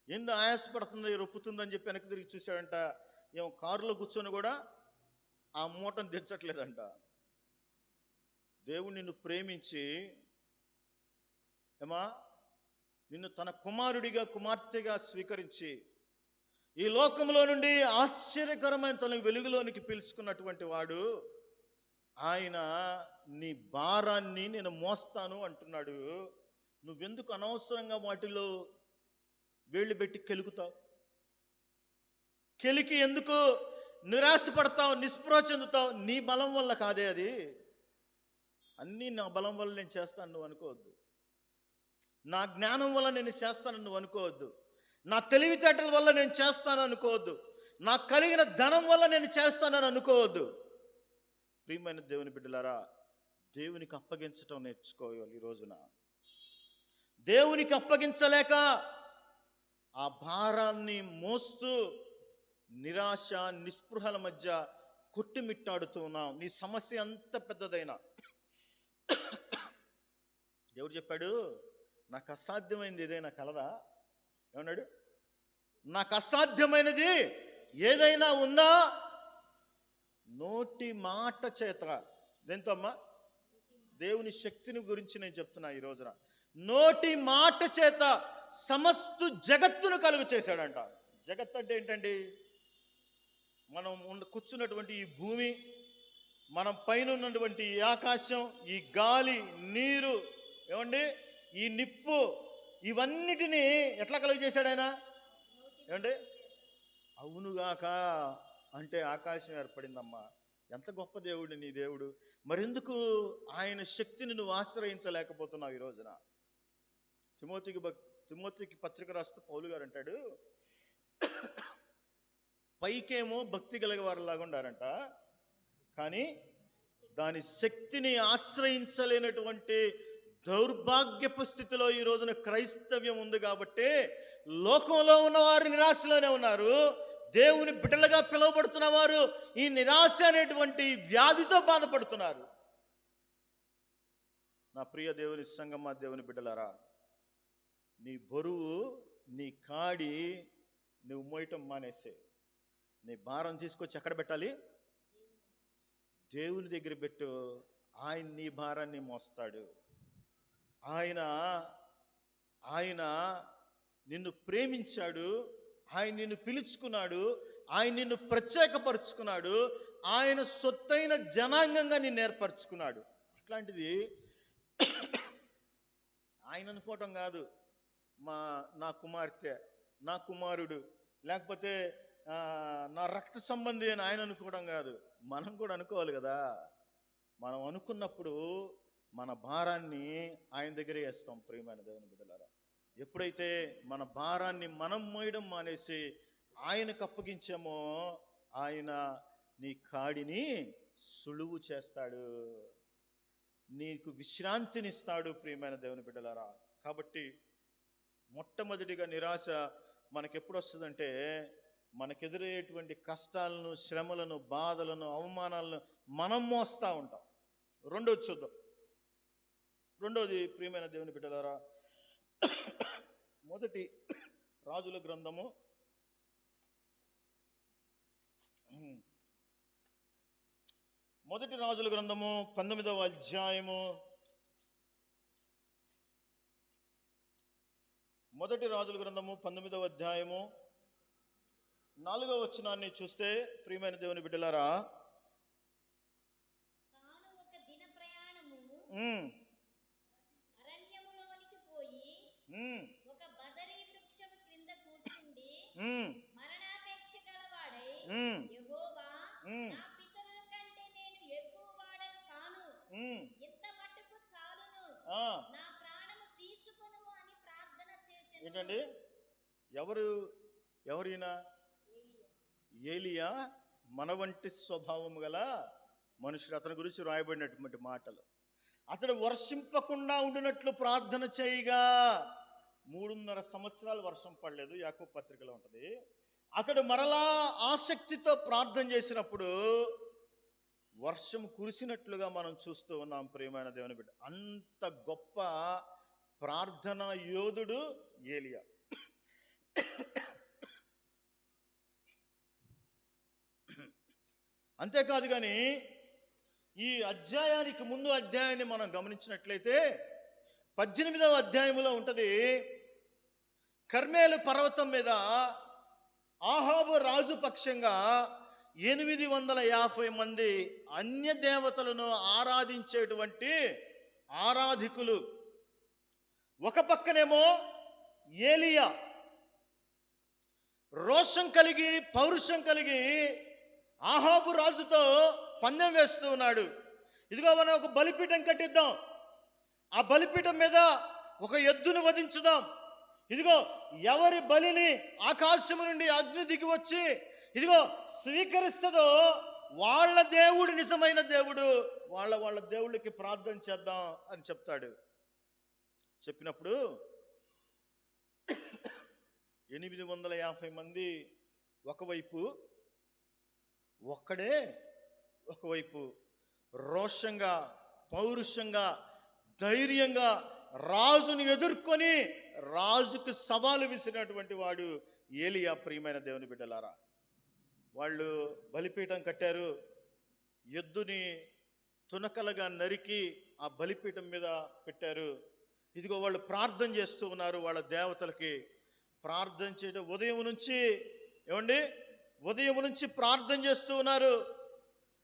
ఏందో ఆయాసపడుతుంది, రొప్పుతుందని చెప్పి వెనక్కి తిరిగి చూశాడంట. ఏం కారులో కూర్చొని కూడా ఆ మూటను దించట్లేదంట. దేవుడు నిన్ను ప్రేమించి ఏమా నిన్ను తన కుమారుడిగా కుమార్తెగా స్వీకరించి ఈ లోకంలో నుండి ఆశ్చర్యకరమైన తన వెలుగులోనికి పిలుచుకున్నటువంటి వాడు ఆయన నీ భారాన్ని నేను మోస్తాను అంటున్నాడు. నువ్వెందుకు అనవసరంగా వాటిలో వేళ్ళు పెట్టి కెలుకుతావు? కెలికి ఎందుకు నిరాశపడతావు, నిస్పృహ చెందుతావు? నీ బలం వల్ల కాదే అది. అన్నీ నా బలం వల్ల నేను చేస్తాను నువ్వు అనుకోవద్దు. నా జ్ఞానం వల్ల నేను చేస్తాను నువ్వు అనుకోవద్దు. నా తెలివితేటల వల్ల నేను చేస్తాను అనుకోవద్దు. నాకు కలిగిన ధనం వల్ల నేను చేస్తానని అనుకోవద్దు. ప్రియమైన దేవుని బిడ్డలారా, దేవునికి అప్పగించటం నేర్చుకోవాలి. ఈ రోజున దేవునికి అప్పగించలేక ఆ భారాన్ని మోస్తూ నిరాశ నిస్పృహల మధ్య కొట్టుమిట్టాడుతూ ఉన్నాం. నీ సమస్య అంత పెద్దదైనా దేవుడు చెప్పాడు, నాకు అసాధ్యమైనది ఏదైనా కలదా? ఏమన్నాడు? నాకు అసాధ్యమైనది ఏదైనా ఉందా? నోటి మాట చేత. దేంతో అమ్మా? దేవుని శక్తిని గురించి నేను చెప్తున్నా ఈ రోజున. నోటి మాట చేత సమస్త జగత్తును కలుగు చేశాడంట. జగత్ అంటే ఏంటండి? మనం కూర్చున్నటువంటి ఈ భూమి, మనం పైన ఉన్నటువంటి ఈ ఆకాశం, ఈ గాలి, నీరు, ఏమండి, ఈ నిప్పు, ఇవన్నిటినీ ఎట్లా కలుగు చేశాడు ఆయన? ఏమండి? అవునుగాక అంటే ఆకాశం ఏర్పడిందమ్మా. ఎంత గొప్ప దేవుడు నీ దేవుడు. మరెందుకు ఆయన శక్తిని నువ్వు ఆశ్రయించలేకపోతున్నావు ఈ రోజున? తిమోతికి పత్రిక రాస్తూ పౌలు గారు అంటాడు, పైకేమో భక్తి కలిగే వారిలాగా ఉండారంట, కానీ దాని శక్తిని ఆశ్రయించలేనటువంటి దౌర్భాగ్యపు స్థితిలో ఈ రోజున క్రైస్తవ్యం ఉంది. కాబట్టి లోకంలో ఉన్నవారు నిరాశలోనే ఉన్నారు. దేవుని బిడ్డలుగా పిలువబడుతున్న వారు ఈ నిరాశ అనేటువంటి వ్యాధితో బాధపడుతున్నారు. నా ప్రియ దేవుని సంగమా, దేవుని బిడ్డలారా, నీ బరువు, నీ కాడి నువ్వు మోయటం మానేసే. నీ భారం తీసుకొచ్చి ఎక్కడ పెట్టాలి? దేవుని దగ్గర పెట్టు. ఆయన నీ భారాన్ని మోస్తాడు. ఆయన నిన్ను ప్రేమించాడు, ఆయన నిన్ను పిలుచుకున్నాడు, ఆయన నిన్ను ప్రత్యేకపరుచుకున్నాడు, ఆయన సొత్తైన జనాంగంగా నిన్ను ఏర్పరచుకున్నాడు. అట్లాంటిది ఆయన అనుకోవటం కాదు, నా కుమార్తె, నా కుమారుడు, లేకపోతే నా రక్త సంబంధి అని ఆయన అనుకోవడం కాదు. మనం కూడా అనుకోవాలి కదా. మనం అనుకున్నప్పుడు మన భారాన్ని ఆయన దగ్గరే వేస్తాం. ప్రియమైన దేవుని బిడ్డలారా, ఎప్పుడైతే మన భారాన్ని మనం మోయడం మానేసి ఆయనకు అప్పగించామో ఆయన నీ కాడిని సులువు చేస్తాడు, నీకు విశ్రాంతినిస్తాడు. ప్రియమైన దేవుని బిడ్డలారా, కాబట్టి మొట్టమొదటిగా నిరాశ మనకెప్పుడు వస్తుందంటే, మనకెదురయ్యేటువంటి కష్టాలను, శ్రమలను, బాధలను, అవమానాలను మనం మోస్తూ ఉంటాం. రెండోది చూద్దాం. రెండోది ప్రియమైన దేవుని బిడ్డలారా, మొదటి రాజుల గ్రంథము 19వ అధ్యాయము 4వ వచనాన్ని చూస్తే, ప్రియమైన దేవుని బిడ్డలారా, ఒక బదరీ వృక్షము క్రింద కూర్చుండి మరణాపేక్ష గలవాడై, యెహోవా, నా పితరుల కంటే నేను ఎక్కువ వాడను కాను, ఏంటండి? ఎవరు ఎవరైనా? ఏలియా మన వంటి స్వభావం గల మనుషుడు. అతని గురించి రాయబడినటువంటి మాటలు. అతడు వర్షింపకుండా ఉండినట్లు ప్రార్థన చేయగా 3.5 సంవత్సరాలు వర్షం పడలేదు. యాకోబు పత్రికలో ఉంటుంది. అతడు మరలా ఆసక్తితో ప్రార్థన చేసినప్పుడు వర్షం కురిసినట్లుగా మనం చూస్తూ ఉన్నాం. ప్రియమైన దేవుని బిడ్డ, అంత గొప్ప ప్రార్థనా యోధుడు ఏలియా. అంతేకాదు కానీ ఈ అధ్యాయానికి ముందు అధ్యాయాన్ని మనం గమనించినట్లయితే 18వ అధ్యాయంలో ఉంటుంది. కర్మేలు పర్వతం మీద ఆహాబు రాజు పక్షంగా 850 మంది అన్య దేవతలను ఆరాధించేటువంటి ఆరాధికులు. ఒక పక్కనేమో ఏలియా రోషం కలిగి పౌరుషం కలిగి ఆహాబు రాజుతో పందెం వేస్తూ ఉన్నాడు. ఇదిగో మనం ఒక బలిపీఠం కట్టిద్దాం, ఆ బలిపీఠం మీద ఒక ఎద్దును వధించుదాం. ఇదిగో ఎవరి బలిని ఆకాశము నుండి అగ్ని దిగి వచ్చి ఇదిగో స్వీకరిస్తుందో వాళ్ళ దేవుడు నిజమైన దేవుడు, వాళ్ళ దేవుళ్ళకి ప్రార్థన చేద్దాం అని చెప్తాడు. చెప్పినప్పుడు 850 మంది ఒకవైపు, ఒకవైపు రోషంగా పౌరుషంగా ధైర్యంగా రాజుని ఎదుర్కొని రాజుకు సవాలు విసిరినటువంటి వాడు ఏలియా. ప్రియమైన దేవుని బిడ్డలారా, వాళ్ళు బలిపీఠం కట్టారు. ఎద్దుని తునకలుగా నరికి ఆ బలిపీఠం మీద పెట్టారు. ఇదిగో వాళ్ళు ప్రార్థన చేస్తూ ఉన్నారు. వాళ్ళ దేవతలకి ప్రార్థన చేయడం ఉదయం నుంచి ప్రార్థన చేస్తూ ఉన్నారు.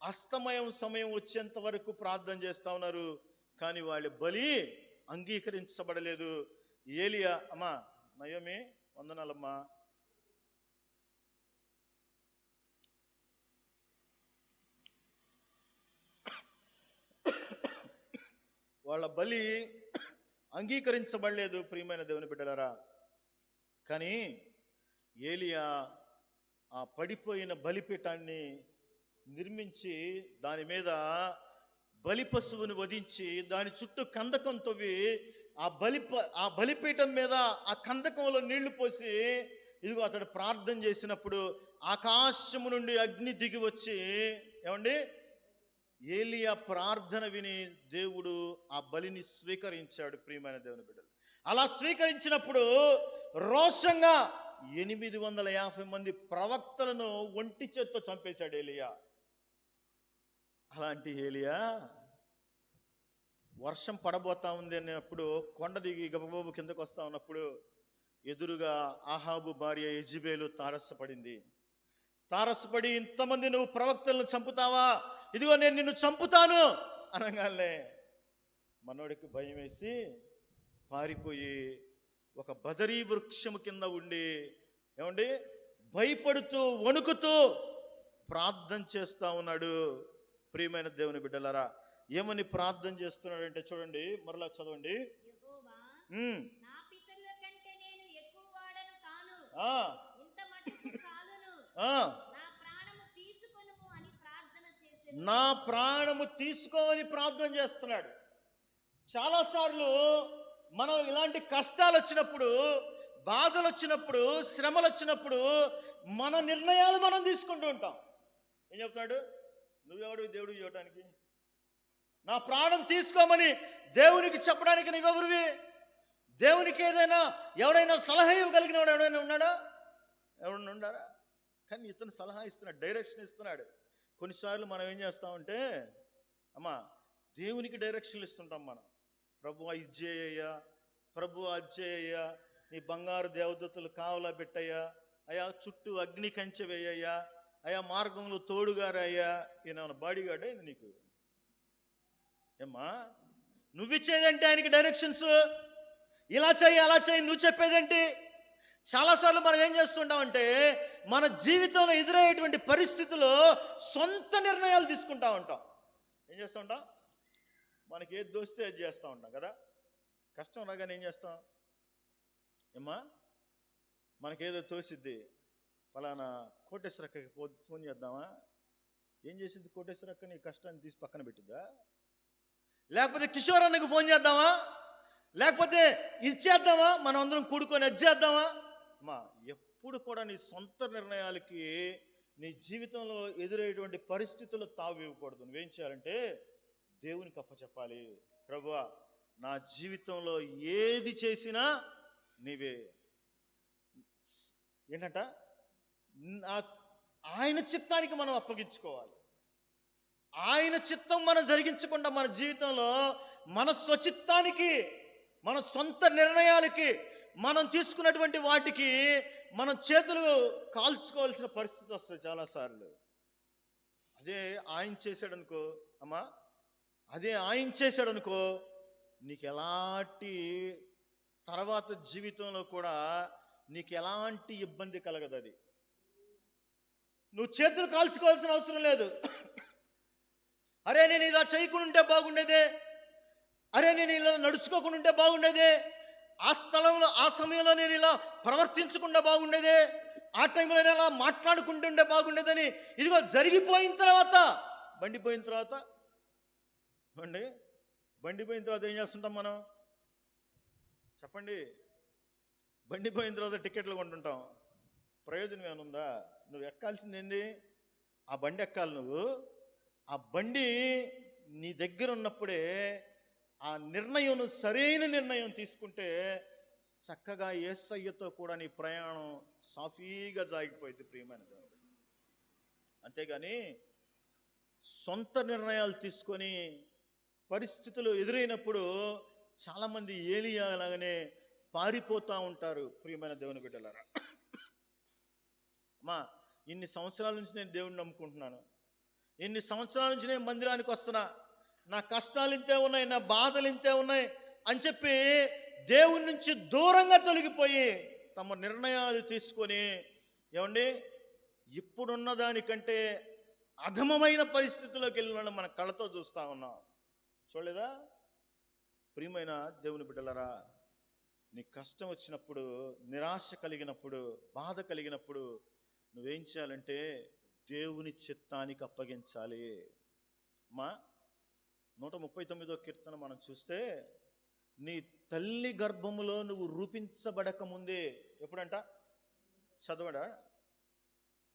అస్తమయం సమయం వచ్చేంత వరకు ప్రార్థన చేస్తూ ఉన్నారు. కానీ వాళ్ళ బలి అంగీకరించబడలేదు. ఏలియా, అమ్మా నయోమి వందనాలమ్మా, వాళ్ళ బలి అంగీకరించబడలేదు. ప్రియమైన దేవుని బిడ్డలారా, కానీ ఏలియా ఆ పడిపోయిన బలిపీఠాన్ని నిర్మించి దాని మీద బలి పశువుని వధించి దాని చుట్టూ కందకం తవ్వి ఆ బలిపీఠం మీద ఆ కందకంలో నీళ్లు పోసి ఇదిగో అతడు ప్రార్థన చేసినప్పుడు ఆకాశము నుండి అగ్ని దిగి వచ్చి ఏమండి ఏలియా ప్రార్థన విని దేవుడు ఆ బలిని స్వీకరించాడు. ప్రియమైన దేవుని బిడ్డలు, అలా స్వీకరించినప్పుడు రోషంగా 850 మంది ప్రవక్తలను ఒంటి చేత్తో చంపేశాడు ఏలియా. అలాంటి ఏలియా వర్షం పడబోతా ఉంది అన్నప్పుడు కొండ దిగి గబగబు కిందకు వస్తా ఉన్నప్పుడు ఎదురుగా ఆహాబు భార్య యెజెబెలు తారసపడింది. తారసపడి, ఇంతమంది నువ్వు ప్రవక్తలను చంపుతావా? ఇదిగో నేను నిన్ను చంపుతాను అనగానే మనోడికి భయం వేసి పారిపోయి ఒక బదరీ వృక్షము కింద ఉండి ఏమండి భయపడుతూ వణుకుతూ ప్రార్థన చేస్తా ఉన్నాడు. ప్రియమైన దేవుని బిడ్డలారా, ఏమని ప్రార్థన చేస్తున్నాడంటే చూడండి, మరలా చదవండి. యెహోవా, నా పితరుల కంటే నేను ఎక్కువ వాడను కాను, ఇంత మట్టుకు చాలును, నా ప్రాణము తీసుకొనుము అని ప్రార్థన చేసెను. నా ప్రాణము తీసుకోని ప్రార్థన చేస్తున్నాడు. చాలాసార్లు మనం ఇలాంటి కష్టాలు వచ్చినప్పుడు, బాధలు వచ్చినప్పుడు, శ్రమలు వచ్చినప్పుడు మన నిర్ణయాలు మనం తీసుకుంటూ ఉంటాం. ఏం చెప్తున్నాడు? నువ్వెవడు దేవుడికి చెప్పడానికి? నా ప్రాణం తీసుకోమని దేవునికి చెప్పడానికి నువ్వెవరివి? దేవునికి ఎవడైనా సలహా ఇవ్వగలిగిన వాడు ఎవడైనా ఉన్నాడా? ఎవరైనా ఉండారా? కానీ ఇతను సలహా ఇస్తున్నాడు, డైరెక్షన్ ఇస్తున్నాడు. కొన్నిసార్లు మనం ఏం చేస్తామంటే అమ్మా దేవునికి డైరెక్షన్లు ఇస్తుంటాం. మనం ప్రభువా ఇది చేయయ్యా, ప్రభువా అది చేయయ్యా, నీ బంగారు దేవదూతలు కావలా పెట్టయ్యా, అయ్యా చుట్టూ అగ్ని కంచె వేయ్యా, అయ్యా మార్గంలో తోడుగారయ్యా. ఈయన బాడీగార్డ్ అయింది నీకు? ఏమ్మా నువ్విచ్చేదేంటి ఆయనకి డైరెక్షన్స్? ఇలా చెయ్యి అలా చెయ్యి నువ్వు చెప్పేదేంటి? చాలాసార్లు మనం ఏం చేస్తుంటామంటే మన జీవితంలో ఎదురయ్యేటువంటి పరిస్థితుల్లో సొంత నిర్ణయాలు తీసుకుంటా ఉంటాం. ఏం చేస్తూ ఉంటాం? మనకి ఏది దోస్తే అది చేస్తూ ఉంటాం కదా. కష్టం రాగానే ఏం చేస్తాం? ఏమ్మా, మనకేదో తోసిద్ది, ఫలానా కోటేశ్వరక్కకి ఫోన్ చేద్దామా? ఏం చేసిద్ది కోటేశ్వరక్క? నీ కష్టాన్ని తీసి పక్కన పెట్టిద్దా? లేకపోతే కిషోర్ అన్నకు ఫోన్ చేద్దామా? లేకపోతే ఇది చేద్దామా, మనం అందరం కూడుకొని అది చేద్దామా? అమ్మా, ఎప్పుడు కూడా నీ సొంత నిర్ణయాలకి నీ జీవితంలో ఎదురయ్యేటువంటి పరిస్థితుల్లో తావు ఇవ్వకూడదు. నువ్వేం చేయాలంటే దేవునికి అప్పచెప్పాలి. ప్రభువా, నా జీవితంలో ఏది చేసినా నీవే. ఏంటంట, ఆయన చిత్తానికి మనం అప్పగించుకోవాలి. ఆయన చిత్తం మనం జరిగించకుండా మన జీవితంలో మన స్వచిత్తానికి, మన సొంత నిర్ణయాలకి, మనం తీసుకున్నటువంటి వాటికి మనం చేతులు కాల్చుకోవాల్సిన పరిస్థితి వస్తుంది చాలాసార్లు. అదే ఆయన చేశాడనుకో అమ్మా, అదే ఆయన చేశాడనుకో, నీకు ఎలాంటి తర్వాత జీవితంలో కూడా నీకు ఎలాంటి ఇబ్బంది కలగదు. అది నువ్వు చేతులు కాల్చుకోవాల్సిన అవసరం లేదు. అరే, నేను ఇలా చేయకుండా ఉంటే బాగుండేదే, అరే నేను ఇలా నడుచుకోకుండా ఉంటే బాగుండేదే, ఆ స్థలంలో ఆ సమయంలో నేను ఇలా ప్రవర్తించకుండా బాగుండేదే, ఆ టైంలో నేను ఇలా మాట్లాడుకుంటుంటే బాగుండేదని, ఇదిగో జరిగిపోయిన తర్వాత, బండిపోయిన తర్వాత ఏం చేస్తుంటాం మనం? చెప్పండి. బండిపోయిన తర్వాత టికెట్లు కొంటుంటాం. ప్రయోజనం ఏమనుందా? నువ్వు ఎక్కాల్సింది ఏంది? ఆ బండి ఎక్కాలి. నువ్వు ఆ బండి నీ దగ్గర ఉన్నప్పుడే ఆ నిర్ణయం, నువ్వు సరైన నిర్ణయం తీసుకుంటే చక్కగా యేసయ్యతో కూడా నీ ప్రయాణం సాఫీగా సాగిపోయింది ప్రియమైన దేవుడు. అంతేగాని సొంత నిర్ణయాలు తీసుకొని పరిస్థితులు ఎదురైనప్పుడు చాలామంది ఏలియా లాగానే పారిపోతూ ఉంటారు ప్రియమైన దేవుని బిడ్డలారా. అమ్మా, ఇన్ని సంవత్సరాల నుంచి నేను దేవుడిని నమ్ముకుంటున్నాను, ఇన్ని సంవత్సరాల నుంచి నేను మందిరానికి వస్తున్నా, నా కష్టాలు ఇంతే ఉన్నాయి, నా బాధలు ఇంతే ఉన్నాయి అని చెప్పి దేవుని నుంచి దూరంగా తొలగిపోయి తమ నిర్ణయాలు తీసుకొని, ఏమండి, ఇప్పుడున్న దానికంటే అధమమైన పరిస్థితుల్లోకి వెళ్ళిన మన కళ్ళతో చూస్తూ ఉన్నాం. చూడలేదా ప్రియమైన దేవుని బిడ్డలారా? నీ కష్టం వచ్చినప్పుడు, నిరాశ కలిగినప్పుడు, బాధ కలిగినప్పుడు నువ్వేం చేయాలంటే దేవుని చిత్తానికి అప్పగించాలి. అమ్మా, 139వ కీర్తన మనం చూస్తే, నీ తల్లి గర్భములో నువ్వు రూపించబడక ముందే, ఎప్పుడంట?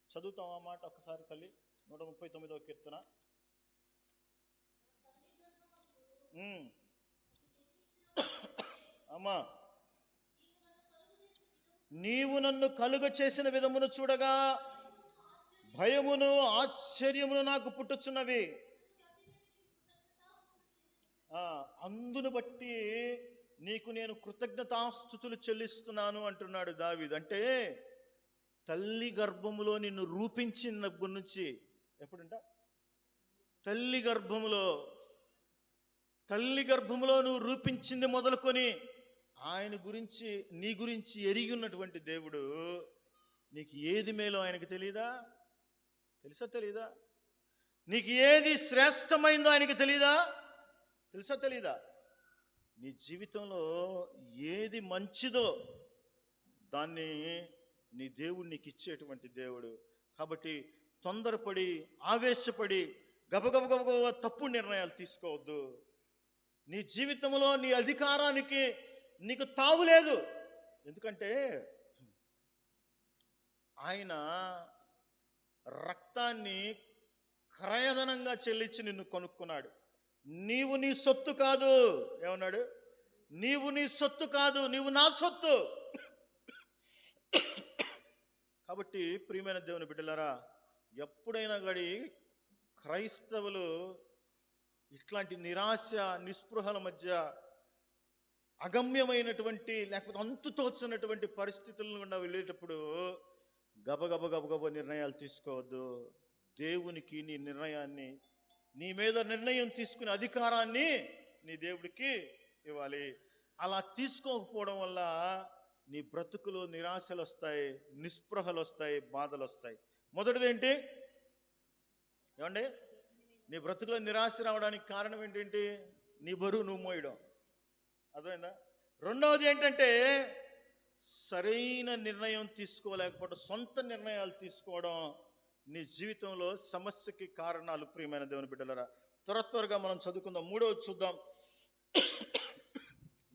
చదువుతాం ఆ మాట ఒకసారి తల్లి. 139వ కీర్తన. అమ్మా, నీవు నన్ను కలుగ చేసిన విధమును చూడగా భయమును ఆశ్చర్యమును నాకు పుట్టుచున్నవి. అందును బట్టి నీకు నేను కృతజ్ఞతాస్తుతులు చెల్లిస్తున్నాను అంటున్నాడు దావీదు. అంటే తల్లి గర్భములో నిన్ను రూపించిన దగ్గర నుంచి, ఎప్పుడంట? తల్లి గర్భములో నువ్వు రూపించింది మొదలుకొని ఆయన గురించి, నీ గురించి ఎరిగి ఉన్నటువంటి దేవుడు నీకు ఏది మేలో ఆయనకు తెలీదా? తెలీదా? నీకు ఏది శ్రేష్టమైందో ఆయనకు తెలీదా? తెలీదా? నీ జీవితంలో ఏది మంచిదో దాన్ని నీ దేవుడు నీకు ఇచ్చేటువంటి దేవుడు. కాబట్టి తొందరపడి, ఆవేశపడి, గబగబ తప్పుడు నిర్ణయాలు తీసుకోవద్దు. నీ జీవితంలో నీ అధికారానికి నీకు తావు లేదు. ఎందుకంటే ఆయన రక్తాన్ని క్రయధనంగా చెల్లించి నిన్ను కొనుక్కున్నాడు. నీవు నీ సొత్తు కాదు. ఏమన్నాడు? నీవు నీ సొత్తు కాదు, నీవు నా సొత్తు. కాబట్టి ప్రియమైన దేవుని బిడ్డలారా, ఎప్పుడైనా గడి క్రైస్తవులు ఇట్లాంటి నిరాశ, నిస్పృహల మధ్య అగమ్యమైనటువంటి, లేకపోతే అంతుతోచినటువంటి పరిస్థితులను గుండా వెళ్ళేటప్పుడు గబగబ నిర్ణయాలు తీసుకోవద్దు. దేవునికి నీ నిర్ణయాన్ని, నీ మీద నిర్ణయం తీసుకునే అధికారాన్ని నీ దేవుడికి ఇవ్వాలి. అలా తీసుకోకపోవడం వల్ల నీ బ్రతుకులో నిరాశలు వస్తాయి, నిస్పృహలు వస్తాయి, బాధలు వస్తాయి. మొదటిది ఏంటి? ఏమండి, నీ బ్రతుకులో నిరాశ రావడానికి కారణం ఏంటంటే నీ బరువు నువ్వు మోయడం. అర్థమైందా? రెండవది ఏంటంటే సరైన నిర్ణయం తీసుకోలేకపోవడం, సొంత నిర్ణయాలు తీసుకోవడం నీ జీవితంలో సమస్యకి కారణాలు. ప్రియమైన దేవుని బిడ్డలారా, త్వరగా మనం చదువుకుందాం. 3వది చూద్దాం.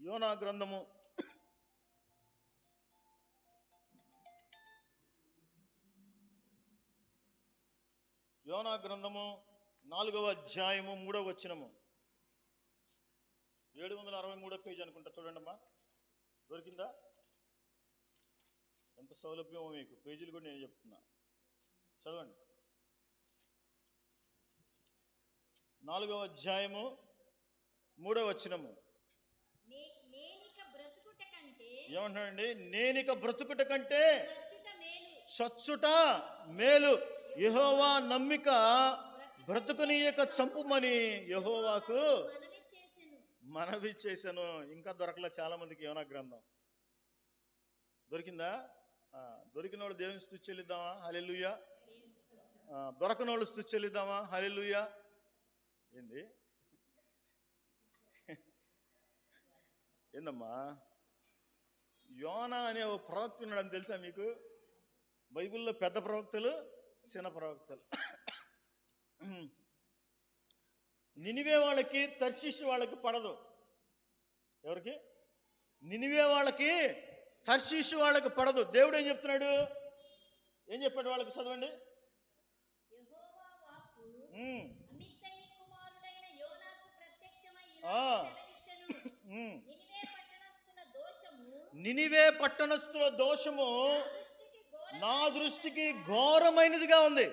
యోనా గ్రంథము 4వ అధ్యాయము 3వ వచనము. 763 పేజీ అనుకుంటా, చూడండి అమ్మా. దొరికిందా? ఎంత సౌలభ్యమో మీకు, పేజీలు కూడా నేను చెప్తున్నా, చదవండి. 4వ అధ్యాయము 3వ వచనము ఏమంటాడండి? నేనిక బ్రతుకుట కంటే చచ్చుట మేలు. యెహోవా నమ్మిక బ్రతుకునీయక చంపుమని యెహోవాకు మనవి చేశాను. ఇంకా దొరకలే చాలా మందికి యోనా గ్రంథం. దొరికిందా? దొరికిన వాళ్ళు దేవుని స్తుతి చెల్లిద్దామా? హల్లెలూయా. దొరకని వాళ్ళు స్తుతి చెల్లిద్దామా? హల్లెలూయా. ఏంది ఏందమ్మా? యోనా అనే ఓ ప్రవక్త ఉన్నాడని తెలుసా మీకు? బైబిల్లో పెద్ద ప్రవక్తలు, చిన్న ప్రవక్తలు. నినివే వాళ్ళకి, తర్షీషు వాళ్ళకి పడదు. ఎవరికి? నినివే వాళ్ళకి, తర్షీషు వాళ్ళకి పడదు. దేవుడు ఏం చెప్తున్నాడు? ఏం చెప్పాడు వాళ్ళకి? చదవండి. నినివే పట్టణస్థుల దోషము నా దృష్టికి ఘోరమైనదిగా ఉంది.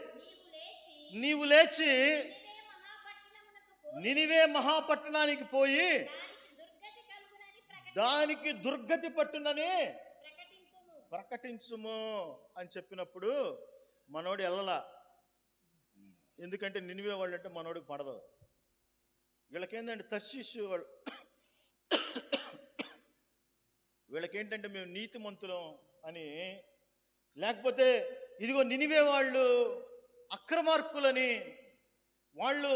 నీవు లేచి నినివే మహాపట్టణానికి పోయి దానికి దుర్గతి పట్టునని ప్రకటించుము అని చెప్పినప్పుడు మనోడు వెళ్ళలా. ఎందుకంటే నినివే వాళ్ళు అంటే మనోడికి పడదు. వీళ్ళకేంటంటే తర్షీషు వాళ్ళు, వీళ్ళకేంటంటే మేము నీతిమంతులం అని, లేకపోతే ఇదిగో నినివే వాళ్ళు అక్రమార్కులని, వాళ్ళు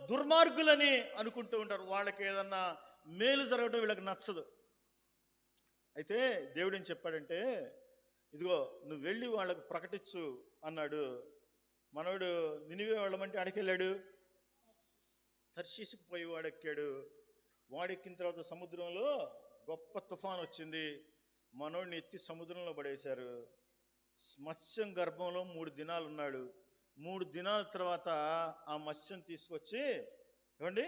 దుర్మార్గులని అనుకుంటూ ఉంటారు. వాళ్ళకి ఏదన్నా మేలు జరగడం వీళ్ళకి నచ్చదు. అయితే దేవుడు ఏం చెప్పాడంటే, ఇదిగో నువ్వు వెళ్ళి వాళ్ళకు ప్రకటించు అన్నాడు. మనోడు నినివే వాళ్ళమంటే అడికెళ్ళాడు, తర్షీసుకు పోయి వాడెక్కాడు. వాడెక్కిన తర్వాత సముద్రంలో గొప్ప తుఫాన్ వచ్చింది. మనోడిని ఎత్తి సముద్రంలో పడేశారు. మత్స్యం గర్భంలో 3 దినాలు ఉన్నాడు. 3 దినాల తర్వాత ఆ మత్స్యం తీసుకొచ్చి ఏమండి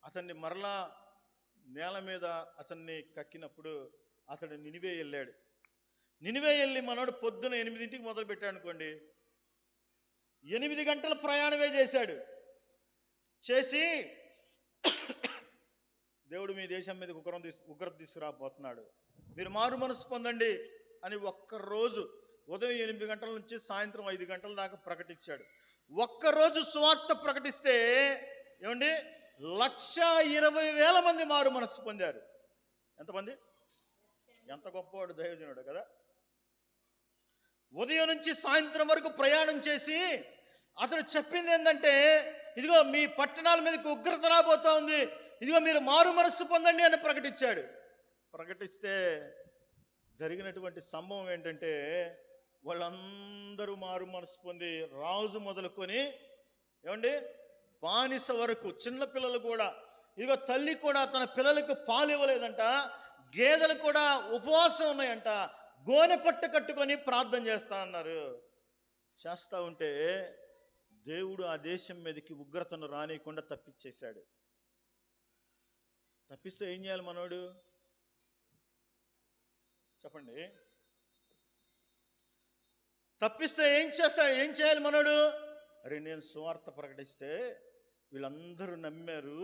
అతన్ని మరలా నేల మీద అతన్ని కక్కినప్పుడు అతడు నినివే వెళ్ళాడు. నినివే వెళ్ళి మనోడు పొద్దున 8ంటికి మొదలు పెట్టాడు అనుకోండి, 8 గంటల ప్రయాణమే చేశాడు. చేసి దేవుడు మీ దేశం మీద ఉగ్రత తీసుకురాబోతున్నాడు, మీరు మారు మనసు పొందండి అని ఒక్కరోజు ఉదయం 8 గంటల నుంచి సాయంత్రం 5 గంటల దాకా ప్రకటించాడు. ఒక్కరోజు సువార్త ప్రకటిస్తే ఏమండి 1,20,000 మంది మారు మనసు పొందారు. ఎంతమంది? ఎంత గొప్పవాడు దైవజనుడు కదా. ఉదయం నుంచి సాయంత్రం వరకు ప్రయాణం చేసి అతడు చెప్పింది ఏంటంటే, ఇదిగో మీ పట్టణాల మీదకి ఉగ్రత రాబోతా ఉంది, ఇదిగో మీరు మారు మనస్సు పొందండి అని ప్రకటించాడు. ప్రకటిస్తే జరిగినటువంటి సంభవం ఏంటంటే, వాళ్ళందరూ మారు మనసు పొంది, రాజు మొదలుకొని ఏమండి బానిస వరకు, చిన్నపిల్లలు కూడా, ఇదిగో తల్లి కూడా తన పిల్లలకు పాలు ఇవ్వలేదంట, గేదెలు కూడా ఉపవాసం ఉన్నాయంట, గోనె పట్టు కట్టుకొని ప్రార్థన చేస్తా అన్నారు. చేస్తూ ఉంటే దేవుడు ఆ దేశం మీదకి ఉగ్రతను రానియకుండా తప్పించేశాడు. తప్పిస్తే ఏం చేయాలి మనోడు? చెప్పండి. తప్పిస్తే ఏం చేస్తాడు? ఏం చేయాలి మనోడు? అరే నేను సువార్త ప్రకటిస్తే వీళ్ళందరూ నమ్మారు,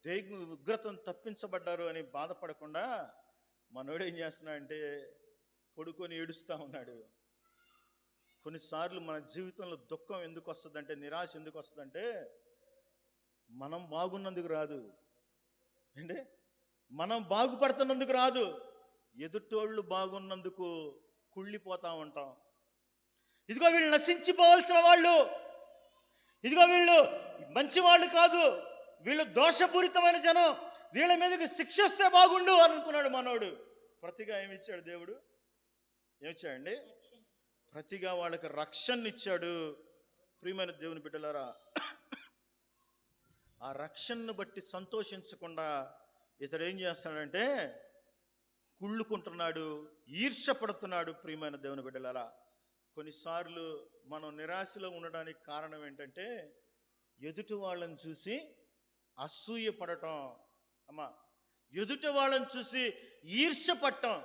దేవుని ఉగ్రతను తప్పించబడ్డారు అని బాధపడకుండా మనోడు ఏం చేస్తున్నాడంటే పడుకొని ఏడుస్తూ ఉన్నాడు. కొన్నిసార్లు మన జీవితంలో దుఃఖం ఎందుకు వస్తుందంటే, నిరాశ ఎందుకు వస్తుందంటే, మనం బాగున్నందుకు రాదు అంటే, మనం బాగుపడుతున్నందుకు రాదు, ఎదుటోళ్ళు బాగున్నందుకు కుళ్ళిపోతూ ఉంటాం. ఇదిగో వీళ్ళు నశించిపోవాల్సిన వాళ్ళు, ఇదిగో వీళ్ళు మంచి వాళ్ళు కాదు, వీళ్ళు దోషపూరితమైన జనం, వీళ్ళ మీదకి శిక్ష వస్తే బాగుండు అనుకున్నాడు మనోడు. ప్రతిగా ఏమి ఇచ్చాడు దేవుడు? ఏమిచ్చాడండి? ప్రతిగా వాళ్ళకి రక్షణ ఇచ్చాడు. ప్రియమైన దేవుని బిడ్డలారా, ఆ రక్షణను బట్టి సంతోషించకుండా ఇతడు ఏం చేస్తాడంటే కుళ్ళుకుంటున్నాడు, ఈర్ష్యపడుతున్నాడు. ప్రియమైన దేవుని బిడ్డలారా, కొన్నిసార్లు మనం నిరాశలో ఉండడానికి కారణం ఏంటంటే ఎదుటి వాళ్ళని చూసి అసూయ పడటం. అమ్మా, ఎదుటి వాళ్ళని చూసి ఈర్ష్యపడటం.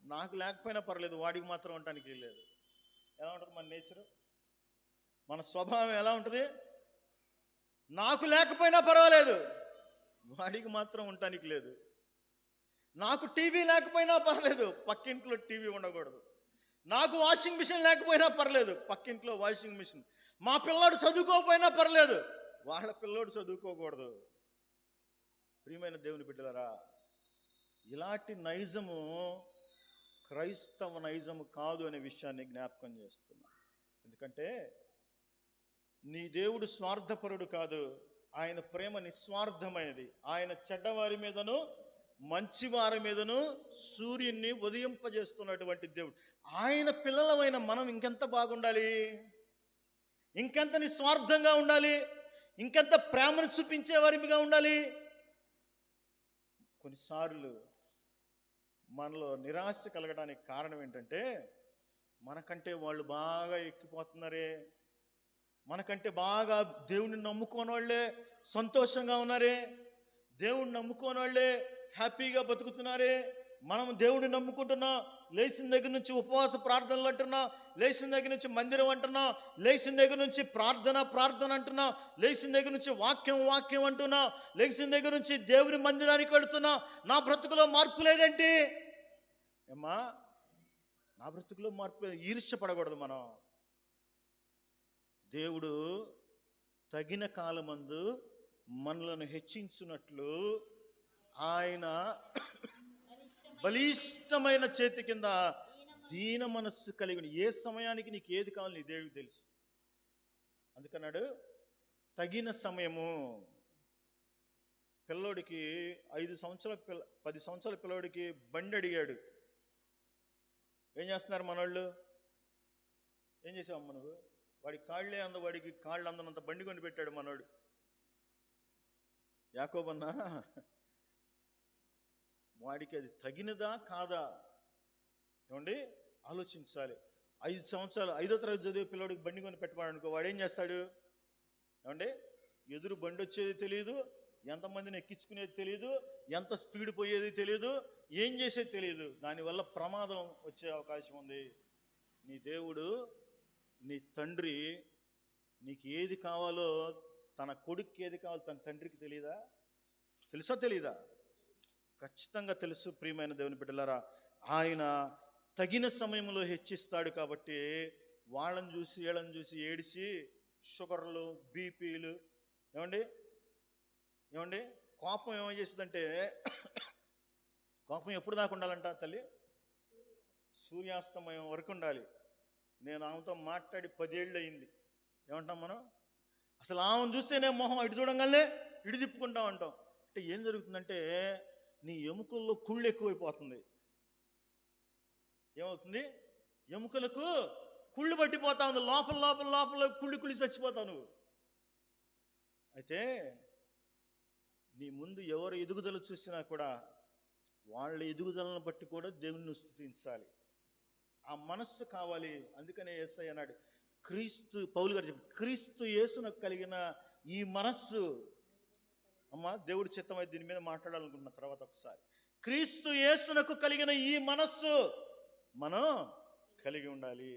నాకు లేకపోయినా పర్లేదు, వాడికి మాత్రం ఉండటానికి లేదు. ఎలా ఉంటుంది మన నేచరు, మన స్వభావం ఎలా ఉంటుంది? నాకు లేకపోయినా పర్వాలేదు, వాడికి మాత్రం ఉండటానికి లేదు. నాకు టీవీ లేకపోయినా పర్లేదు, పక్కింట్లో టీవీ ఉండకూడదు. నాకు వాషింగ్ మిషన్ లేకపోయినా పర్లేదు, పక్కింట్లో వాషింగ్ మిషన్. మా పిల్లాడు చదువుకోకపోయినా పర్లేదు, వాళ్ళ పిల్లోడు చదువుకోకూడదు. ప్రియమైన దేవుని బిడ్డలారా, ఇలాంటి నైజము క్రైస్తవ నైజము కాదు అనే విషయాన్ని జ్ఞాపకం చేస్తున్నా. ఎందుకంటే నీ దేవుడు స్వార్థపరుడు కాదు, ఆయన ప్రేమ నిస్వార్థమైనది. ఆయన చెడ్డవారి మీదను మంచివారి మీదను సూర్యున్ని ఉదయింపజేస్తున్నటువంటి దేవుడు. ఆయన పిల్లలమైన మనం ఇంకెంత బాగుండాలి, ఇంకెంత నిస్వార్థంగా ఉండాలి, ఇంకెంత ప్రేమను చూపించే వారిగా ఉండాలి. కొన్నిసార్లు మనలో నిరాశ కలగడానికి కారణం ఏంటంటే మనకంటే వాళ్ళు బాగా ఎక్కిపోతున్నారే, మనకంటే బాగా దేవుని నమ్ముకోని వాళ్ళే సంతోషంగా ఉన్నారే, దేవుణ్ణి నమ్ముకోని వాళ్ళే హ్యాపీగా బతుకుతున్నారే. మనం దేవుడిని నమ్ముకుంటున్నాం, లేచిన దగ్గర నుంచి ఉపవాస ప్రార్థనలు అంటున్నాం, లేచిన దగ్గర నుంచి మందిరం అంటున్నాం, లేచిన దగ్గర నుంచి ప్రార్థన అంటున్నాం, లేచిన దగ్గర నుంచి వాక్యం అంటున్నాం, లేచిన దగ్గర నుంచి దేవుని మందిరానికి వెళుతున్నాం. నా బ్రతుకులో మార్పు లేదేంటి? ఏమ్మా, నా బ్రతుకులో మార్పు లేదు. ఈర్ష్యపడకూడదు మనం. దేవుడు తగిన కాలమందు మనలను హెచ్చించున్నట్లు ఆయన బలిష్టమైన చేతి కింద దీన మనస్సు కలిగిన. ఏ సమయానికి నీకు ఏది కావాలి నీ దేవుడికి తెలుసు. అందుకన్నాడు తగిన సమయము. పిల్లోడికి 10 సంవత్సరాల పిల్లోడికి బండి అడిగాడు. ఏం చేస్తున్నారు మనోళ్ళు? ఏం చేసావమ్మ నువ్వు? వాడికి కాళ్ళు అందనంత బండి కొని పెట్టాడు మనోడు. యాకోబన్నా, వాడికి అది తగినదా కాదా? ఏమండి, ఆలోచించాలి. 5 సంవత్సరాలు 5వ తరగతి చదివే పిల్లడికి బండి కొని పెట్టమనుకో, వాడేం చేస్తాడు? ఏమండి, ఎదురు బండి వచ్చేది తెలియదు, ఎంతమందిని ఎక్కించుకునేది తెలియదు, ఎంత స్పీడ్ పోయేది తెలియదు, ఏం చేసేది తెలియదు. దానివల్ల ప్రమాదం వచ్చే అవకాశం ఉంది. నీ దేవుడు, నీ తండ్రి నీకు ఏది కావాలో, తన కొడుక్కి ఏది కావాలో తన తండ్రికి తెలియదా? తెలుసా తెలీదా? ఖచ్చితంగా తెలుసు. ప్రియమైన దేవుని బిడ్డలారా, ఆయన తగిన సమయంలో హెచ్చిస్తాడు. కాబట్టి వాళ్ళని చూసి వీళ్ళని చూసి ఏడిసి షుగర్లు, బీపీలు, ఏమండి కోపం ఏమో చేసిందంటే, కోపం ఎప్పుడు దాకా ఉండాలంట తల్లి? సూర్యాస్తమయం వరకు ఉండాలి. నేను ఆమెతో మాట్లాడి 10 ఏళ్ళు అయింది. ఏమంటాం మనం? అసలు ఆమెను చూస్తేనే మొహం ఇటు చూడంగానే ఇటు తిప్పుకుంటాం అంటాం. అంటే ఏం జరుగుతుందంటే నీ ఎముకల్లో కుళ్ళు ఎక్కువైపోతుంది. ఏమవుతుంది? ఎముకలకు కుళ్ళు పట్టిపోతా ఉంది. లోపల కుళ్ళి చచ్చిపోతావు నువ్వు. అయితే నీ ముందు ఎవరు ఎదుగుదల చూసినా కూడా వాళ్ళ ఎదుగుదలను బట్టి కూడా దేవుణ్ణి స్తుతించాలి. ఆ మనస్సు కావాలి. అందుకనే యేసయ్య అన్నాడు, పౌలు గారు చెప్పారు, క్రీస్తు యేసునకు కలిగిన ఈ మనస్సు. అమ్మా, దేవుడి చిత్తమై దీని మీద మాట్లాడాలనుకున్న తర్వాత ఒకసారి, క్రీస్తు యేసునకు కలిగిన ఈ మనస్సు మనం కలిగి ఉండాలి.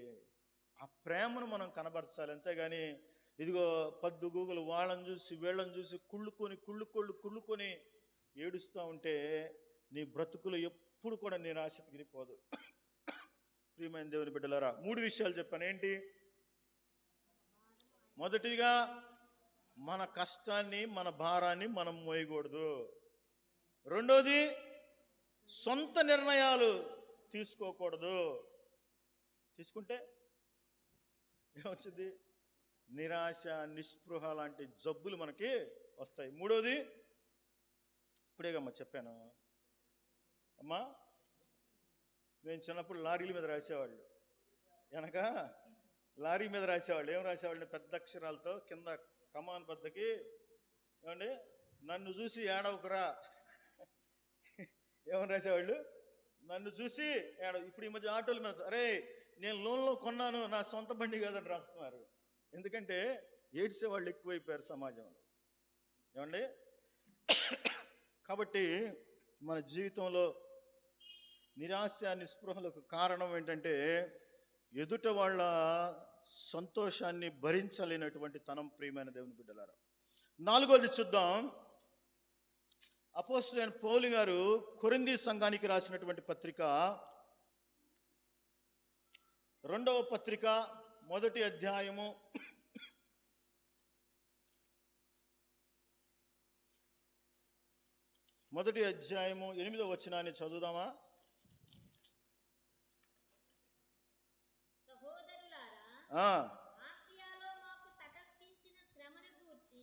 ఆ ప్రేమను మనం కనబరచాలి. అంతేగాని ఇదిగో పద్దుగూగులు వాళ్ళని చూసి వీళ్ళని చూసి కుళ్ళుకొని ఏడుస్తూ ఉంటే నీ బ్రతుకులు ఎప్పుడు కూడా నిరాశ తిరిగిపోదు. ప్రియమైన దేవుని బిడ్డలారా, 3 విషయాలు చెప్పాను. ఏంటి? మొదటిగా, మన కష్టాన్ని, మన భారాన్ని మనం మోయకూడదు. రెండోది, సొంత నిర్ణయాలు తీసుకోకూడదు. తీసుకుంటే ఏమొచ్చింది? నిరాశ, నిస్పృహ లాంటి జబ్బులు మనకి వస్తాయి. మూడోది, ఇప్పుడేగమ్మా చెప్పాను అమ్మా, మేము చిన్నప్పుడు లారీల మీద రాసేవాళ్ళు, వెనక లారీ మీద రాసేవాళ్ళు. ఏం రాసేవాళ్ళు? పెద్ద అక్షరాలతో కింద కమాన్ బద్దకి, ఏమండి, నన్ను చూసి ఏడవకురా. ఏమని రాసేవాళ్ళు? నన్ను చూసి ఇప్పుడు ఈ మధ్య ఆటోల మీద, అరే నేను లోన్లో కొన్నాను, నా సొంత బండి కాదని రాస్తున్నారు. ఎందుకంటే ఏడ్చేవాళ్ళు ఎక్కువైపోయారు సమాజంలో, ఏమండి. కాబట్టి మన జీవితంలో నిరాశ నిస్పృహలకు కారణం ఏంటంటే ఎదుట వాళ్ళ సంతోషాన్ని భరించలేనటువంటి తనం. ప్రియమైన దేవుని బిడ్డలారా, 4వది చూద్దాం. అపోస్తలుడైన పౌలు గారు కొరింథీ సంఘానికి రాసినటువంటి పత్రిక, 2వ పత్రిక, 1వ అధ్యాయము 8వ వచనాన్ని చదువుదామా? సహోదరులారా, ఆసియాలో మాకు తటస్థించిన శ్రమను గూర్చి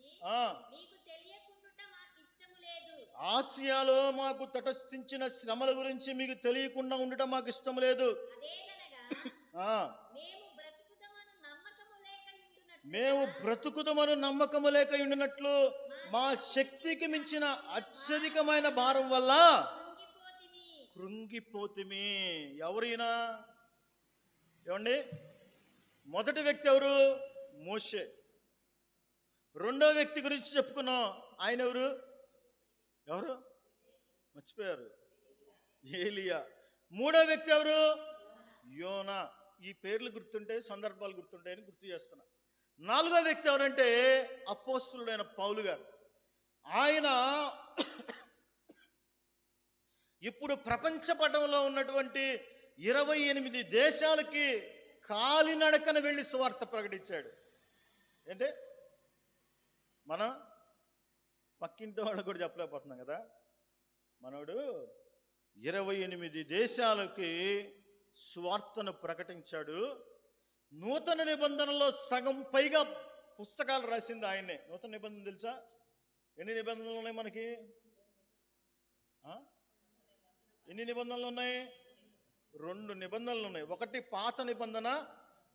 మీకు తెలియకుండుట మాకు ఇష్టము లేదు. ఆసియాలో మాకు తటస్థించిన శ్రమల గురించి మీకు తెలియకుండా ఉండటం మాకు ఇష్టం లేదు. అదేదనగా మేము బ్రతుకుదమను నమ్మకము లేక ఉండినట్లు మా శక్తికి మించిన అత్యధికమైన భారం వల్ల కృంగిపోతిమి. ఎవరైనా, ఏమండి, మొదటి వ్యక్తి ఎవరు? మోషే. 2వ వ్యక్తి గురించి చెప్పుకున్నాం, ఆయన ఎవరు? మర్చిపోయారు, ఏలియా. 3వ వ్యక్తి ఎవరు? యోనా. ఈ పేర్లు గుర్తుంటే సందర్భాలు గుర్తుంటాయని గుర్తు చేస్తున్నా. 4వ వ్యక్తి ఎవరంటే అపోస్తలుడైన పౌలు గారు. ఆయన ఇప్పుడు ప్రపంచ పటంలో ఉన్నటువంటి 28 దేశాలకి కాలినడకన వెళ్ళి సువార్త ప్రకటించాడు. ఏంటే మన పక్కింటి వాళ్ళకు కూడా చెప్పలేకపోతున్నాం కదా. మనోడు 28 దేశాలకి సువార్తను ప్రకటించాడు. నూతన నిబంధనలో సగం పైగా పుస్తకాలు రాసింది ఆయనే. నూతన నిబంధన తెలుసా? ఎన్ని నిబంధనలు ఉన్నాయి మనకి? ఎన్ని నిబంధనలు ఉన్నాయి? 2 నిబంధనలు ఉన్నాయి. ఒకటి పాత నిబంధన,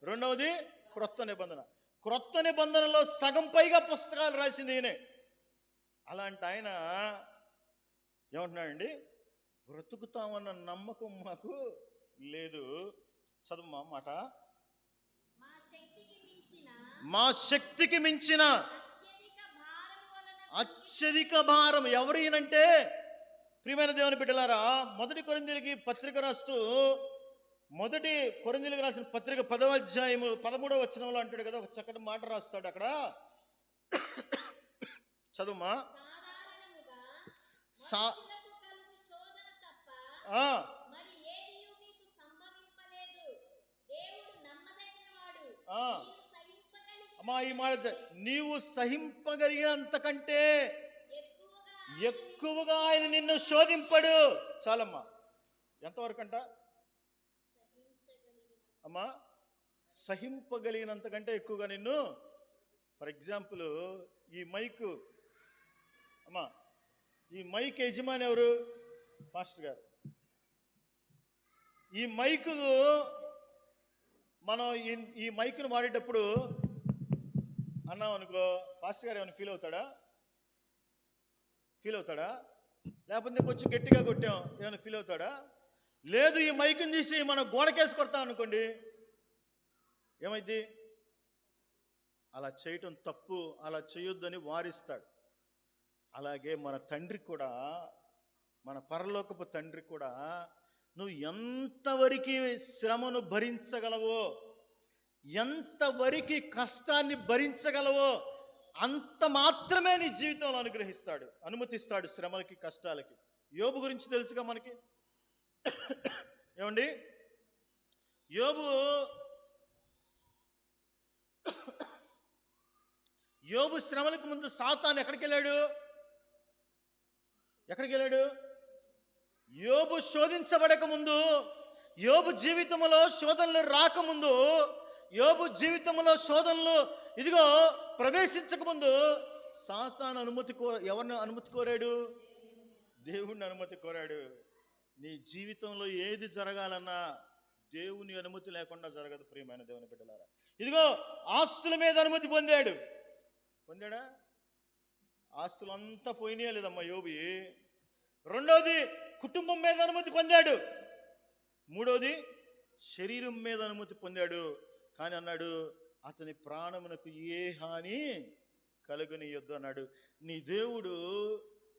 2వది క్రొత్త నిబంధన. క్రొత్త నిబంధనలో సగం పైగా పుస్తకాలు రాసింది ఈయనే. అలాంటి ఆయన ఏమంటున్నాడండి? బ్రతుకుతామన్న నమ్మకం మాకు లేదు. చదువు మాట. మా శక్తికి మించిన అత్యధిక భారం. ఎవరైనంటే ప్రియమైన దేవుని బిడ్డలారా, 1 కొరింథీయులకి పత్రిక రాస్తూ, 1 కొరింథీయులకు రాసిన పత్రిక 10వ అధ్యాయము 13వ వచనంలో అంటాడు కదా, ఒక చక్కటి మాట రాస్తాడు అక్కడ. చదువుమా. అమ్మా, ఈ మాట, నీవు సహింపగలిగినంతకంటే ఎక్కువగా ఆయన నిన్ను శోధింపడు. చాలమ్మా. ఎంతవరకు అంట అమ్మా? సహింపగలిగినంతకంటే ఎక్కువగా నిన్ను. ఫర్ ఎగ్జాంపుల్, ఈ మైకు అమ్మా, ఈ మైక్ యజమాని ఎవరు? పాస్టర్ గారు. ఈ మైకు మనం ఈ మైకును వాడేటప్పుడు అన్నాం అనుకో, పాస్టర్ గారు ఏమైనా ఫీల్ అవుతాడా? లేకపోతే కొంచెం గట్టిగా కొట్టాం, ఏమైనా ఫీల్ అవుతాడా? లేదు. ఈ మైకుని తీసి మనం గోడకేసి కొడతాం అనుకోండి, ఏమైంది? అలా చేయటం తప్పు, అలా చేయొద్దని వారిస్తాడు. అలాగే మన తండ్రి కూడా, మన పరలోకపు తండ్రి కూడా, నువ్వు ఎంతవరకు శ్రమను భరించగలవో, ఎంతవరకు కష్టాన్ని భరించగలవో అంత మాత్రమే నీ జీవితంలో అనుగ్రహిస్తాడు, అనుమతిస్తాడు శ్రమలకి, కష్టాలకి. యోబు గురించి తెలుసుగా మనకి. ఏమండి, యోబు శ్రమలకు ముందు సాతాను ఎక్కడికి వెళ్ళాడు? యోబు శోధించబడక ముందు, యోబు జీవితంలో శోధనలు రాకముందు, యోబు జీవితంలో శోధనలు ఇదిగో ప్రవేశించక ముందు సాతాను ఎవరిని అనుమతి కోరాడు? దేవుణ్ణి అనుమతి కోరాడు. నీ జీవితంలో ఏది జరగాలన్నా దేవుని అనుమతి లేకుండా జరగదు ప్రియమైన దేవుని బిడ్డలారా. ఇదిగో ఆస్తుల మీద అనుమతి పొందాడా? ఆస్తులంతా పోయినాయా లేదమ్మా యోబు. రెండోది కుటుంబం మీద అనుమతి పొందాడు. మూడోది శరీరం మీద అనుమతి పొందాడు. కానీ అన్నాడు, అతని ప్రాణమునకు ఏ హాని కలుగనీయొద్దు అన్నాడు. నీ దేవుడు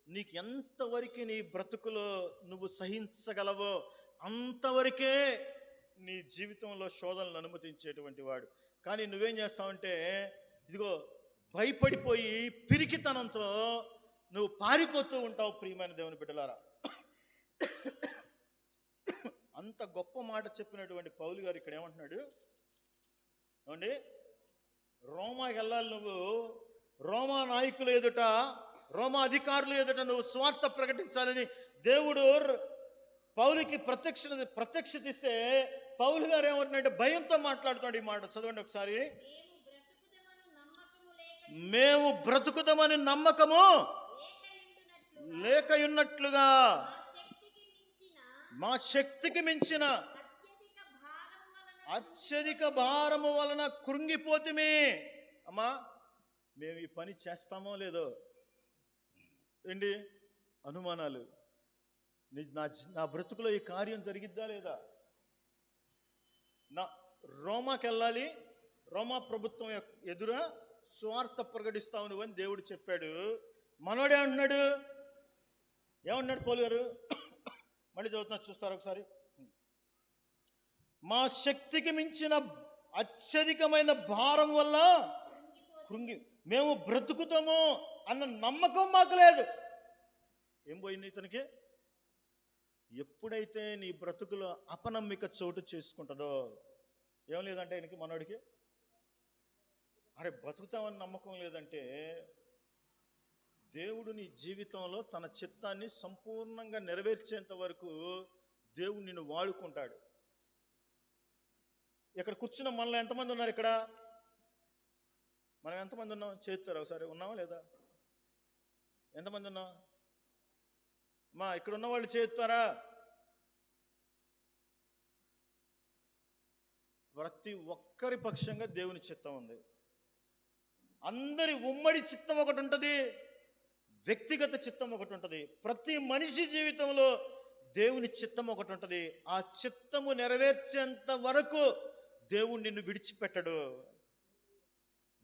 నీకు ఎంతవరకు నీ బ్రతుకులో నువ్వు సహించగలవో అంతవరకే నీ జీవితంలో శోధనలు అనుమతించేటువంటి వాడు. కానీ నువ్వేం చేస్తావంటే, ఇదిగో భయపడిపోయి పిరికితనంతో నువ్వు పారిపోతూ ఉంటావు ప్రియమైన దేవుని బిడ్డలారా. అంత గొప్ప మాట చెప్పినటువంటి పౌలు గారు ఇక్కడ ఏమంటున్నాడు ఏమండి, రోమాకి వెళ్ళాలి నువ్వు, రోమా నాయకులు ఎదుట, రోమా అధికారులు ఎదుట నువ్వు స్వార్థ ప్రకటించాలని దేవుడు పౌలుకి ప్రత్యక్షత ఇస్తే పౌలు గారు ఏమంటున్నాడంటే భయంతో మాట్లాడుతున్నాడు. ఈ మాట చదవండి ఒకసారి. మేము బ్రతుకుదామని నమ్మకము లేకయున్నట్లుగా మా శక్తికి మించిన అత్యధిక భారము వలన కృంగిపోతుమే. అమ్మా, మేము ఈ పని చేస్తామో లేదో ఏంటి అనుమానాలు. నా బ్రతుకులో ఈ కార్యం జరిగిద్దా లేదా? నా రోమాకి వెళ్ళాలి, రోమా ప్రభుత్వం ఎదురా స్వార్థ ప్రకటిస్తావు నువ్వు అని దేవుడు చెప్పాడు. మనోడే అంటున్నాడు, ఏమన్నాడు పౌలు గారు? మళ్ళీ చదువుతున్నా, చూస్తారు ఒకసారి. మా శక్తికి మించిన అత్యధికమైన భారం వల్ల మేము బ్రతుకుతాము అన్న నమ్మకం మాకు లేదు. ఏం పోయింది ఇతనికి? ఎప్పుడైతే నీ బ్రతుకులో అపనమ్మిక చోటు చేసుకుంటుందో, ఏం లేదంటే ఆయనకి మనోడికి, అరే బ్రతుకుతామని నమ్మకం లేదంటే దేవుడు నీ జీవితంలో తన చిత్తాన్ని సంపూర్ణంగా నెరవేర్చేంత వరకు దేవుడు నిన్ను వాడుకుంటాడు. ఇక్కడ కూర్చున్న మనలో ఎంతమంది ఉన్నారు? ఇక్కడ మనం ఎంతమంది ఉన్నాం? చేస్తారు ఒకసారి. ఉన్నామా లేదా? ఎంతమంది ఉన్నాం? మా ఇక్కడ ఉన్న వాళ్ళు చేస్తారా? ప్రతి ఒక్కరి పక్షంగా దేవుని చిత్తం ఉంది. అందరి ఉమ్మడి చిత్తం ఒకటి ఉంటుంది, వ్యక్తిగత చిత్తం ఒకటి ఉంటుంది. ప్రతి మనిషి జీవితంలో దేవుని చిత్తం ఒకటి ఉంటుంది. ఆ చిత్తము నెరవేర్చేంత వరకు దేవుడు నిన్ను విడిచిపెట్టడు.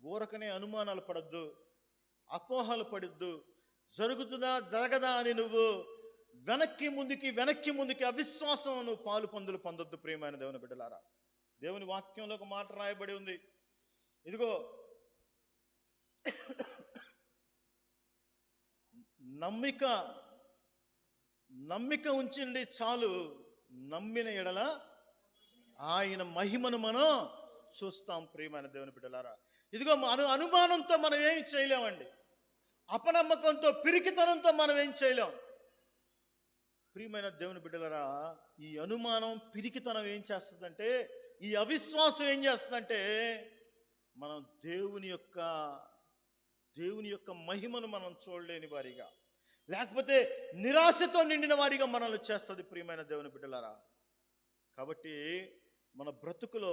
ఊరకనే అనుమానాలు పడద్దు, అపోహలు పడద్దు. జరుగుతుందా జరగదా అని నువ్వు వెనక్కి ముందుకి అవిశ్వాసం నువ్వు పొందొద్దు ప్రియమైన దేవుని బిడ్డలారా. దేవుని వాక్యంలో ఒక మాట రాయబడి ఉంది. ఇదిగో నమ్మిక ఉంచండి చాలు, నమ్మిన ఎడల ఆయన మహిమను మనం చూస్తాం ప్రియమైన దేవుని బిడ్డలారా. ఇదిగో అనుమానంతో మనం ఏం చేయలేమండి. అపనమ్మకంతో, పిరికితనంతో మనం ఏం చేయలేం ప్రియమైన దేవుని బిడ్డలారా. ఈ అనుమానం, పిరికితనం ఏం చేస్తుందంటే, ఈ అవిశ్వాసం ఏం చేస్తుందంటే, మనం దేవుని యొక్క మహిమను మనం చూడలేని వారిగా, లేకపోతే నిరాశతో నిండిన వారిగా మనల్ని చేస్తుంది ప్రియమైన దేవుని బిడ్డలారా. కాబట్టి మన బ్రతుకులో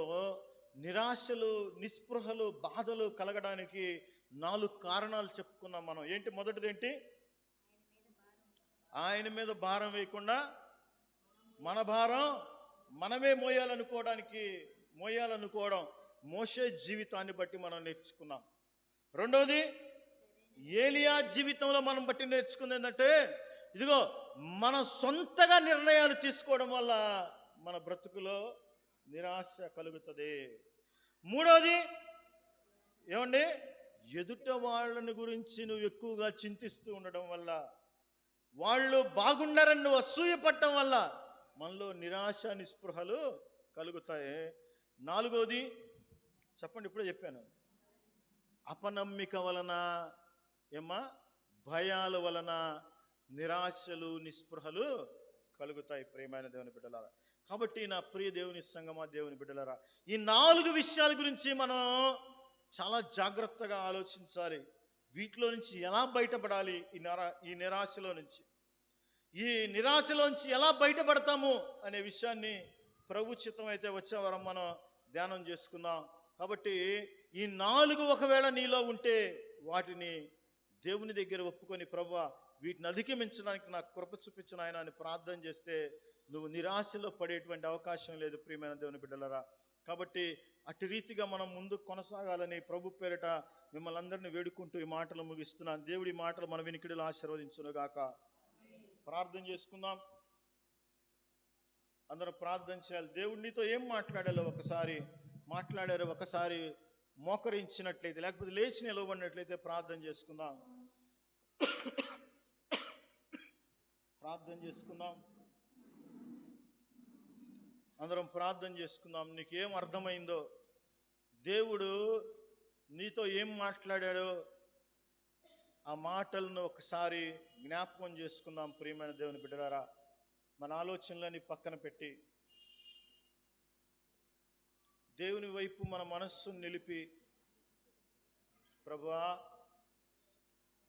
నిరాశలు, నిస్పృహలు, బాధలు కలగడానికి 4 కారణాలు చెప్పుకున్నాం మనం. ఏంటి? మొదటిది ఏంటి? ఆయన మీద భారం వేయకుండా మన భారం మనమే మోయాలనుకోవడం మోషే జీవితాన్ని బట్టి మనం నేర్చుకున్నాం. రెండోది, ఏలియా జీవితంలో మనం బట్టి నేర్చుకుంది ఏంటంటే, ఇదిగో మన సొంతగా నిర్ణయాలు తీసుకోవడం వల్ల మన బ్రతుకులో నిరాశ కలుగుతుంది. మూడోది ఏమండి, ఎదుట వాళ్ళని గురించి నువ్వు ఎక్కువగా చింతిస్తూ ఉండడం వల్ల, వాళ్ళు బాగుండారని నువ్వు అసూయపడటం వల్ల మనలో నిరాశ, నిస్పృహలు కలుగుతాయి. నాలుగోది చెప్పండి, ఇప్పుడే చెప్పాను, అపనమ్మిక వలన, భయాల వలన నిరాశలు, నిస్పృహలు కలుగుతాయి ప్రియమైన దేవుని బిడ్డలారా. కాబట్టి నా ప్రియ దేవుని సంగమా, దేవుని బిడ్డలారా, ఈ 4 విషయాల గురించి మనం చాలా జాగ్రత్తగా ఆలోచించాలి. వీటిలో నుంచి ఎలా బయటపడాలి? ఈ నిరాశలో నుంచి ఈ నిరాశలోంచి ఎలా బయటపడతాము అనే విషయాన్ని ప్రభు చిత్తం అయితే వచ్చే వారం మనం ధ్యానం చేసుకుందాం. కాబట్టి ఈ 4 ఒకవేళ నీలో ఉంటే వాటిని దేవుని దగ్గర ఒప్పుకొని, ప్రభువా వీటిని అధిగమించడానికి నాకు కృప చూపించిన ఆయన అని ప్రార్థన చేస్తే నువ్వు నిరాశలో పడేటువంటి అవకాశం లేదు ప్రియమైన దేవుని బిడ్డలారా. కాబట్టి అటు రీతిగా మనం ముందుకు కొనసాగాలని ప్రభు పేరిట మిమ్మల్ని అందరినీ వేడుకుంటూ ఈ మాటలు ముగిస్తున్నాను. దేవుడి మాటలు మన వినికిడిలో ఆశీర్వదించునుగాక. ప్రార్థన చేసుకుందాం. అందరం ప్రార్థన చేయాలి. దేవుడు నీతో ఏం మాట్లాడారో ఒకసారి మోకరించినట్లయితే, లేకపోతే లేచి నిలవబడినట్లయితే ప్రార్థన చేసుకుందాం. ప్రార్థన చేసుకుందాం. అందరం ప్రార్థన చేసుకుందాం. నీకేం అర్థమైందో, దేవుడు నీతో ఏం మాట్లాడాడో ఆ మాటలను ఒకసారి జ్ఞాపకం చేసుకుందాం. ప్రియమైన దేవుని బిడ్డలారా, మన ఆలోచనలని పక్కన పెట్టి దేవుని వైపు మన మనస్సును నిలిపి, ప్రభువా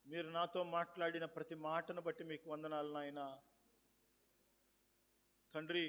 మీరు నాతో మాట్లాడిన ప్రతి మాటను బట్టి మీకు వందనాలు నాయనా. తండ్రి,